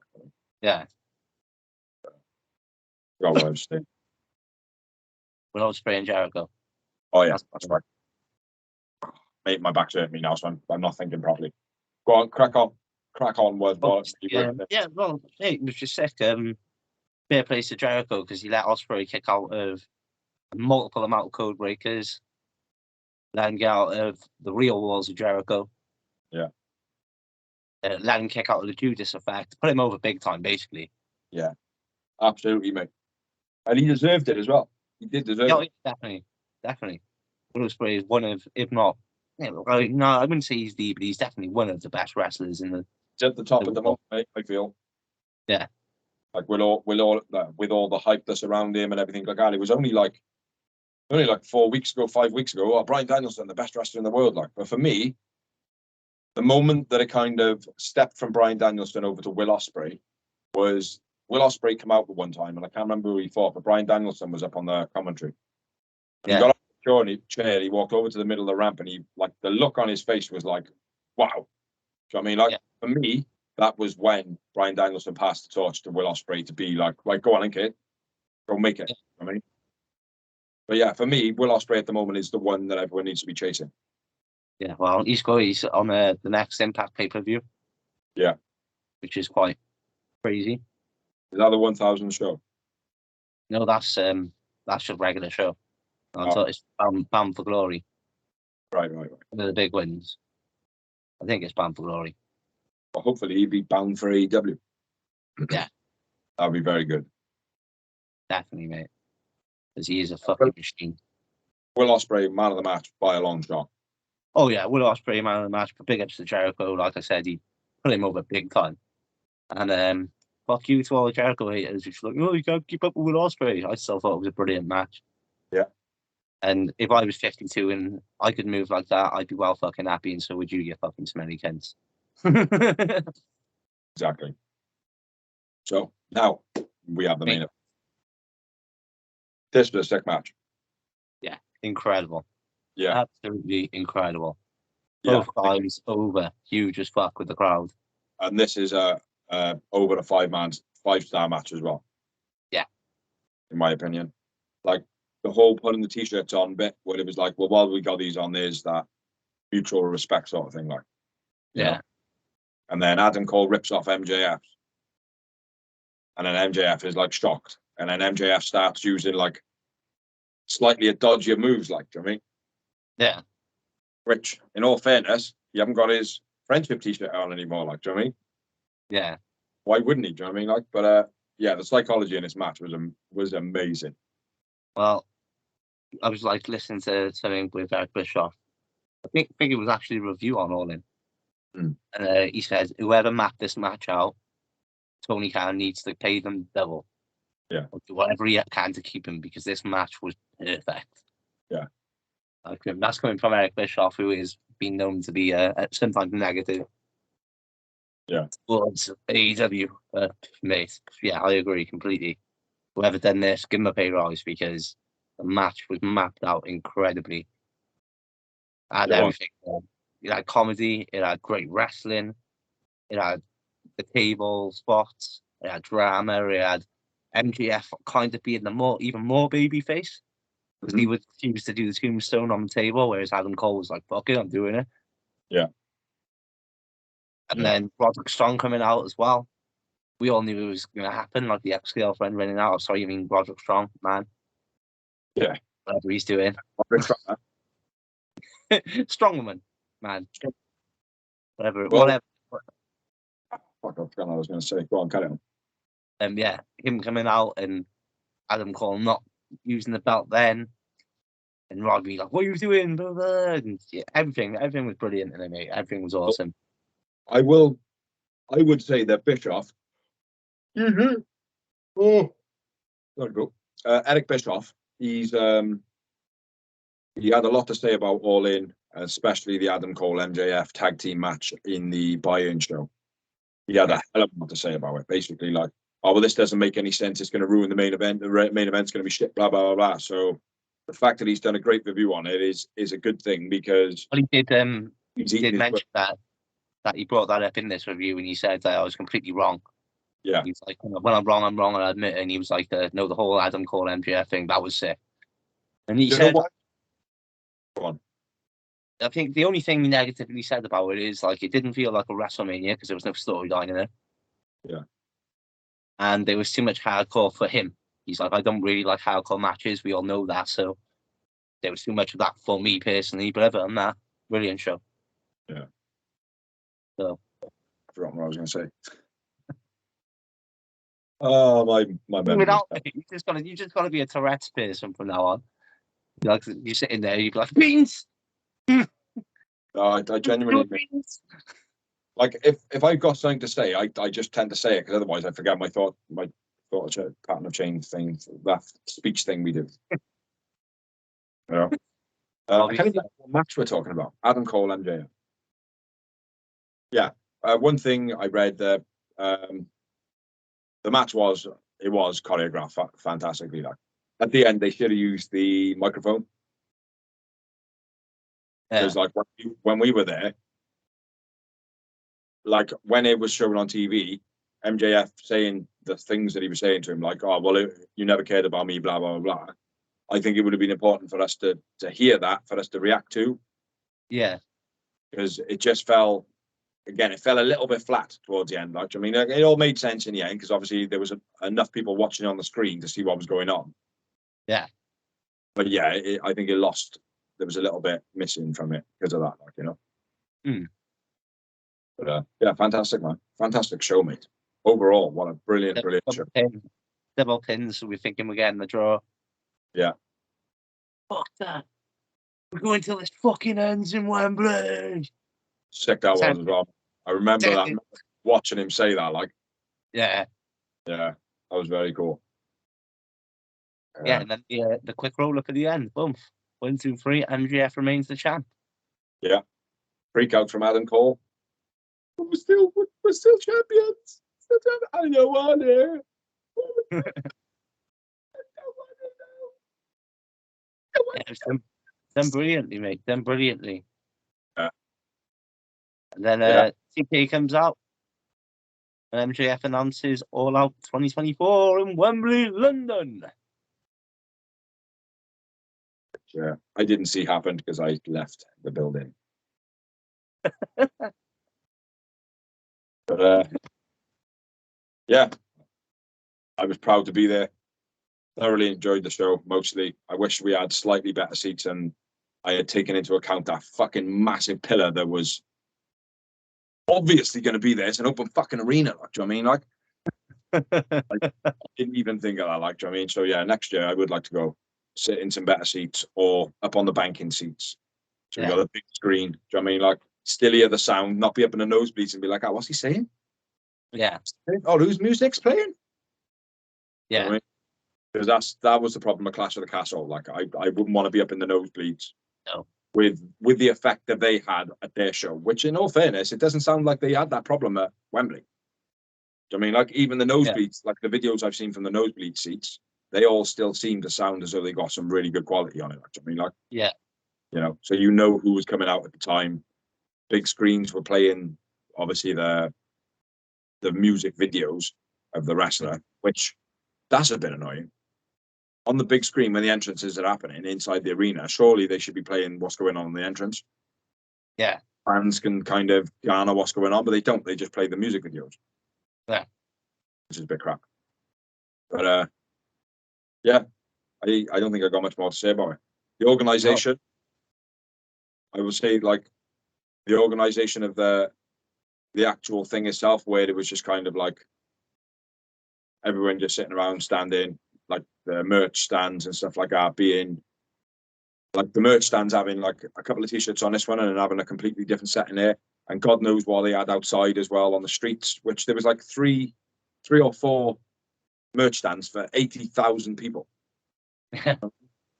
Yeah. Got what I was saying. When I was spraying Jericho. Oh yeah, that's right. Mate, my back's hurting me now, so I'm not thinking properly. Go on, crack on. Crack on was what well, hey, it was just sick. Fair place to Jericho, because he let Ospreay kick out of a multiple amount of code breakers, let him get out of the real walls of Jericho. Yeah. Let him kick out of the Judas effect, put him over big time, basically. Yeah, absolutely, mate. And he deserved it as well. He did deserve it. Definitely. Will Ospreay is one of, if not, no, I wouldn't say he's but he's definitely one of the best wrestlers in the. He's at the top of the moment, mate, I feel. Yeah. Like with all the hype that's around him and everything like that. It was only like 4 weeks ago, 5 weeks ago. Oh, Bryan Danielson, the best wrestler in the world. Like, but for me, the moment that it kind of stepped from Bryan Danielson over to Will Ospreay was Will Ospreay come out at one time, and I can't remember who he fought, but Bryan Danielson was up on the commentary. And he got off the chair, he walked over to the middle of the ramp, and he, like, the look on his face was like, wow. Do you know what I mean? Like, for me, that was when Bryan Danielson passed the torch to Will Ospreay to be like, go on, kid, go make it. You know what I mean? But yeah, for me, Will Ospreay at the moment is the one that everyone needs to be chasing. Yeah, well, he's on the next Impact pay-per-view. Yeah. Which is quite crazy. Is that the 1000 show? No, that's just a regular show. So it's Bound for Glory. Right. One of the big wins. I think it's Bound for Glory. Well, hopefully he'd be bound for AEW. Yeah. That'd be very good. Definitely, mate. Because he is a fucking machine. Will Ospreay, man of the match by a long shot. Oh yeah, Will Ospreay, man of the match. But big ups to Jericho. Like I said, he put him over big time. And fuck you to all the Jericho haters. It's like, oh, you can't keep up with Will Ospreay. I still thought it was a brilliant match. Yeah. And if I was 52 and I could move like that, I'd be well fucking happy, and so would you fucking smelly cunts. Exactly. So now we have the main event. This was a sick match. Yeah, incredible. Yeah. Absolutely incredible. Both guys over, huge as fuck with the crowd. And this is over a 5-star match as well. Yeah. In my opinion. Like the whole putting the t-shirts on bit where it was like, well, while we got these on, there's that mutual respect sort of thing, like. Yeah. Know? And then Adam Cole rips off MJF. And then MJF is like shocked. And then MJF starts using like slightly dodgier moves, like, do you know what I mean? Yeah. Which, in all fairness, he haven't got his friendship t-shirt on anymore, like, do you know what I mean? Yeah. Why wouldn't he? Do you know what I mean? Like, but yeah, the psychology in this match was amazing. Well, I was like listening to something with Eric Bischoff, think it was actually a review on All In. Mm. And he said, whoever mapped this match out, Tony Khan needs to pay them double. Yeah. Or do whatever he can to keep him, because this match was perfect. Yeah. That's coming from Eric Bischoff, who is being known to be sometimes negative. Yeah. Towards AEW, mate. Yeah, I agree completely. Whoever done this, give him a pay rise, because the match was mapped out incredibly. It had everything. It had comedy. It had great wrestling. It had the table spots. It had drama. It had MJF kind of being even more babyface, because he would choose to do the tombstone on the table, whereas Adam Cole was like, "Fuck it, I'm doing it." Yeah. And then Roderick Strong coming out as well. We all knew it was going to happen, like the ex-girlfriend running out. Sorry, you mean Roderick Strong, man. Yeah. Whatever he's doing. Strong woman, man. Whatever. Fuck, I forgot what I was going to say. Go on, carry on. Yeah, him coming out and Adam Cole not using the belt then, and Rod being like, "What are you doing?" Blah, blah. And yeah, everything was brilliant, and mate, everything was awesome. I would say that Bischoff. Oh, there we go. Eric Bischoff. He had a lot to say about All In, especially the Adam Cole MJF tag team match in the buy-in show. He had a hell of a lot to say about it. Basically, like, "Oh, well, this doesn't make any sense. It's going to ruin the main event. The main event's going to be shit. Blah blah blah blah." So the fact that he's done a great review on it is a good thing, because he did. He did mention that he brought that up in this review, and he said that I was completely wrong. Yeah. He's like, "When I'm wrong, I'm wrong, and I admit it." And he was like, "No, the whole Adam Cole MJF thing, that was sick." And he said, "Go on." I think the only thing negatively said about it is, like, it didn't feel like a WrestleMania because there was no storyline in it. Yeah. And there was too much hardcore for him. He's like, "I don't really like hardcore matches. We all know that." So there was too much of that for me personally. But other than that, brilliant show. Yeah. So I forgot what I was going to say. Oh, my memory. You just gotta be a Tourette's person from now on. Like, you're sitting there, you'd be like, "Beans." I genuinely, like, if I've got something to say, I just tend to say it, because otherwise I forget my thought pattern of change thing, that speech thing we do. I can't even remember what match we're talking about. Adam Cole, MJF. Yeah. One thing I read, the match was choreographed fantastically. Like, at the end, they should have used the microphone, because like when we were there, like when it was shown on TV, MJF saying the things that he was saying to him, like, "Oh, well, you never cared about me, blah blah blah." I think it would have been important for us to hear that, for us to react to. Yeah. Because it just fell a little bit flat towards the end. Like, I mean, it all made sense in the end, because obviously there was enough people watching on the screen to see what was going on. Yeah. But yeah, I think it lost. There was a little bit missing from it because of that, like, you know. But yeah, fantastic, man. Fantastic show, mate. Overall, what a brilliant show. Double pins, so we're thinking we're getting the draw. Yeah. Fuck that. We're going till this fucking ends in Wembley. Sick that was as well. I remember that, watching him say that, like. Yeah. Yeah, that was very cool. Yeah, and then the quick roll up at the end. Boom. 1, 2, 3. MJF remains the champ. Yeah. Freak out from Adam Cole. We're still champions. I don't want it. Yeah, done brilliantly, mate. Done brilliantly. Yeah. And then TK comes out, and MJF announces All Out 2024 in Wembley, London. Yeah, I didn't see happen because I left the building. But yeah, I was proud to be there. Thoroughly enjoyed the show. Mostly, I wish we had slightly better seats, and I had taken into account that fucking massive pillar that was obviously going to be there. It's an open fucking arena, like, do you know what I mean? Like, I didn't even think of that, like, do you know what I mean? So yeah, next year I would like to go sit in some better seats or up on the banking seats. So we got a big screen. Do you know what I mean? Like, still hear the sound, not be up in the nosebleeds and be like, oh, what's he saying? Yeah. Oh, whose music's playing? Yeah. You know what I mean? Because that was the problem with Clash of the Castle. Like, I wouldn't want to be up in the nosebleeds. No. With the effect that they had at their show, which, in all fairness, it doesn't sound like they had that problem at Wembley. I mean, like, even the nosebleeds, like the videos I've seen from the nosebleed seats, they all still seem to sound as though they got some really good quality on it. Like, I mean, like, yeah, you know, so you know who was coming out at the time. Big screens were playing, obviously, the music videos of the wrestler, which that's a bit annoying. On the big screen when the entrances are happening inside the arena, surely they should be playing what's going on in the entrance. Yeah. Fans can kind of garner what's going on, but they don't. They just play the music videos. Yeah. Which is a bit crap. But yeah, I don't think I got much more to say about it. The organization, I would say, like, the organization of the actual thing itself, where it was just kind of like everyone just sitting around standing, like the merch stands and stuff like that, being like the merch stands having like a couple of t-shirts on this one and then having a completely different set in there. And God knows what they had outside as well on the streets, which there was like three or four merch stands for 80,000 people.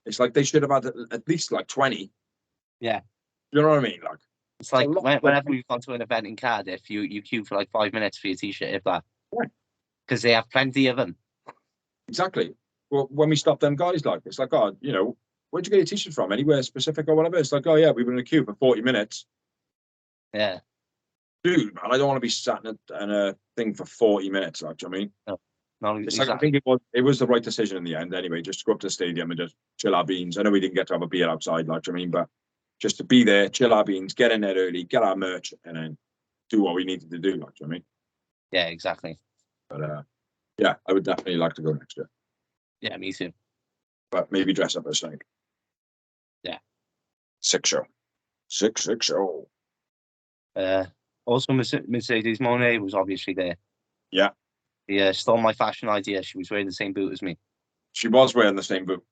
It's like they should have had at least like 20. Yeah. You know what I mean? Like, it's like whenever we've gone to an event in Cardiff, you queue for like 5 minutes for your t-shirt, if that. Because they have plenty of them. Exactly. Well, when we stop them guys, like, it's like, oh, you know, where'd you get your t-shirt from? Anywhere specific or whatever? It's like, oh yeah, we were in a queue for 40 minutes. Yeah. Dude, man, I don't want to be sat in a thing for 40 minutes. Like, do you know what I mean? No, it's exactly. like, I think it was the right decision in the end anyway, just to go up to the stadium and just chill our beans. I know we didn't get to have a beer outside, like, do you know what I mean? But just to be there, chill our beans, get in there early, get our merch, and then do what we needed to do, like, do you know what I mean? Yeah, exactly. But yeah, I would definitely like to go next year. Yeah, me too. But maybe dress up as Snake. Yeah. Sick show. Sick show. Also, Mercedes Monet was obviously there. Yeah. He stole my fashion idea. She was wearing the same boot as me. She was wearing the same boot.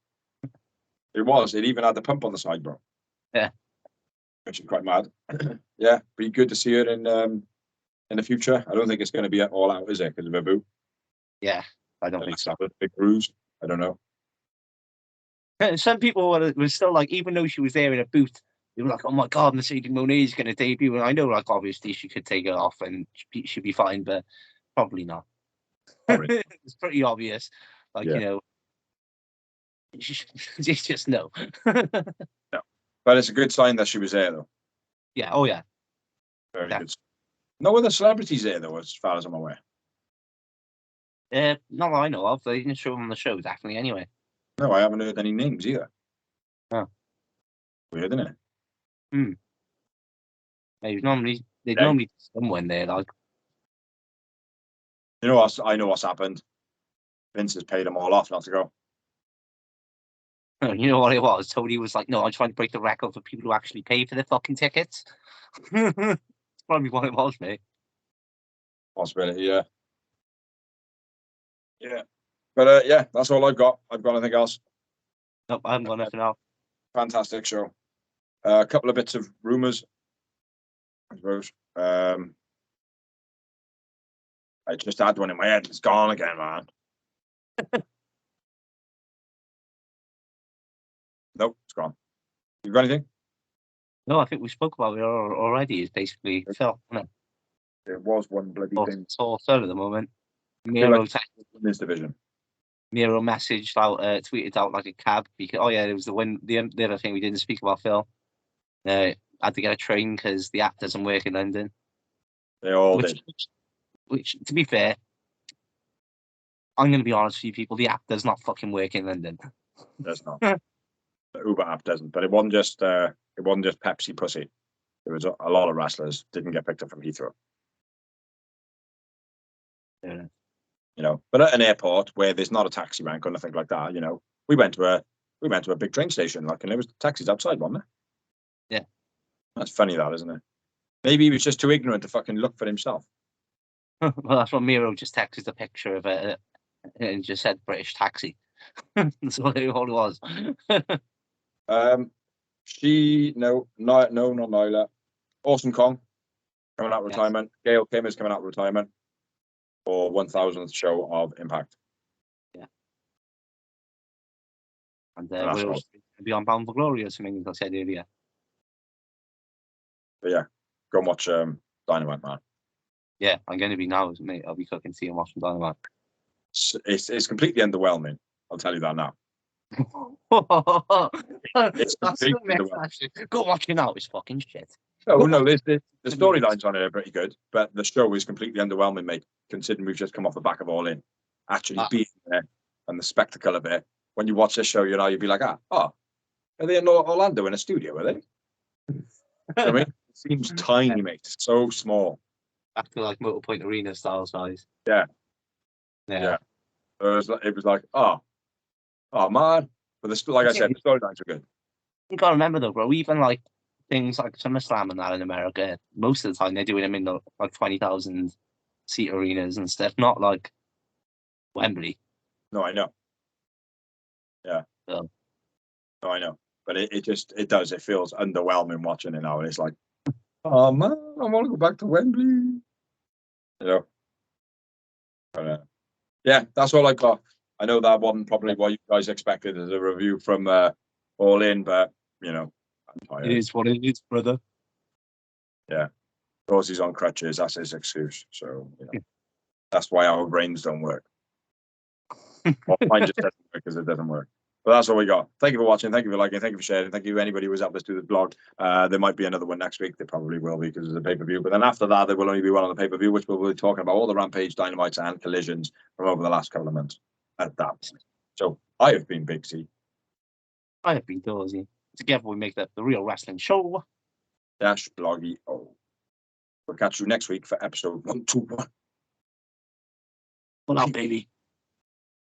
It was. It even had the pump on the side, bro. Yeah. Which is quite mad. Yeah, be good to see her in the future. I don't think it's going to be all out, is it? Because of her boot. Yeah, I don't think so. Big bruise. I don't know. Some people were still like, even though she was there in a boot, they were like, "Oh my god, Mercedes Monet is going to debut." And I know, like, obviously she could take it off and she'd be fine, but probably not. Probably. It's pretty obvious, like, you know. It's just no. No, but it's a good sign that she was there, though. Yeah. Oh yeah. Very good. No other celebrities there, though, as far as I'm aware. Not that I know of. They didn't show them on the show, definitely. Anyway. No, I haven't heard any names either. Oh. Weird, isn't it? Hmm. They normally someone there, like. You know what? I know what's happened. Vince has paid them all off not to go. You know what it was? Tony was like, "No, I'm trying to break the record for people who actually pay for their fucking tickets." It's probably what it was, mate. Possibility, yeah. Yeah. But yeah, that's all I've got. I've got nothing else. Nope, I haven't got nothing else. Fantastic show. A couple of bits of rumours, I suppose. I just had one in my head. It's gone again, man. Nope, it's gone. You got anything? No, I think we spoke about it already. It's basically Phil, isn't it? There was one bloody thing. It's all third at the moment. Miro in this division. Miro messaged out, tweeted out like a cab because it was the other thing we didn't speak about, Phil. Had to get a train because the app doesn't work in London. They all did. Which, to be fair, I'm going to be honest with you people, the app does not fucking work in London. Does not. The Uber app doesn't, but it wasn't just Pepsi pussy. There was a lot of wrestlers didn't get picked up from Heathrow. Yeah. You know, but at an airport where there's not a taxi rank or nothing like that, you know, we went to a big train station, like, and there was taxis outside, wasn't there? Yeah. That's funny, that, isn't it? Maybe he was just too ignorant to fucking look for himself. Well, that's what Miro just texted a picture of it and just said British taxi. That's all it was. No, not Nyla. Awesome Kong coming out of retirement. Gail Kim is coming out of retirement for 1000th show of Impact. Yeah. And we're also going to be on Bound for Glory or something, as I said earlier. But yeah, go and watch Dynamite, man. Yeah, I'm going to be now, mate. I'll be cooking tea and watching Dynamite. It's completely underwhelming. I'll tell you that now. It's completely underwhelming. Go watch it now. It's fucking shit. Oh no, the storylines on it are pretty good, but the show is completely underwhelming, mate. Considering we've just come off the back of All In, actually being there and the spectacle of it. When you watch this show, you'd be like, are they in Orlando in a studio? Are they? I mean, it seems tiny, mate. So small. Back to like Motor Point Arena style size. Yeah. Yeah. It was like, oh man. But like I said, the storylines are good. You gotta remember though, bro. Even like things like SummerSlam and that in America, most of the time they're doing them in the like 20,000 seat arenas and stuff, not like Wembley. No, I know. Yeah. So. No, I know. But it does. It feels underwhelming watching it now, and it's like, oh man, I want to go back to Wembley. You know. But, yeah, that's all I got. I know that wasn't probably what you guys expected as a review from All In, but you know, I'm tired. It is what it is, brother. Yeah, Rosie's on crutches. That's his excuse. So you know, that's why our brains don't work. Well, mine just doesn't work because it doesn't work. But that's all we got. Thank you for watching. Thank you for liking. Thank you for sharing. Thank you to anybody who was helped us do the blog. There might be another one next week. There probably will be because it's a pay-per-view. But then after that, there will only be one on the pay-per-view, which we'll be talking about all the Rampage, Dynamites, and Collisions from over the last couple of months at that point. So I have been Big C. I have been Dorsey. Together we make that the Real Wrestling Show. -bloggy. We'll catch you next week for episode 121. Well, now, baby.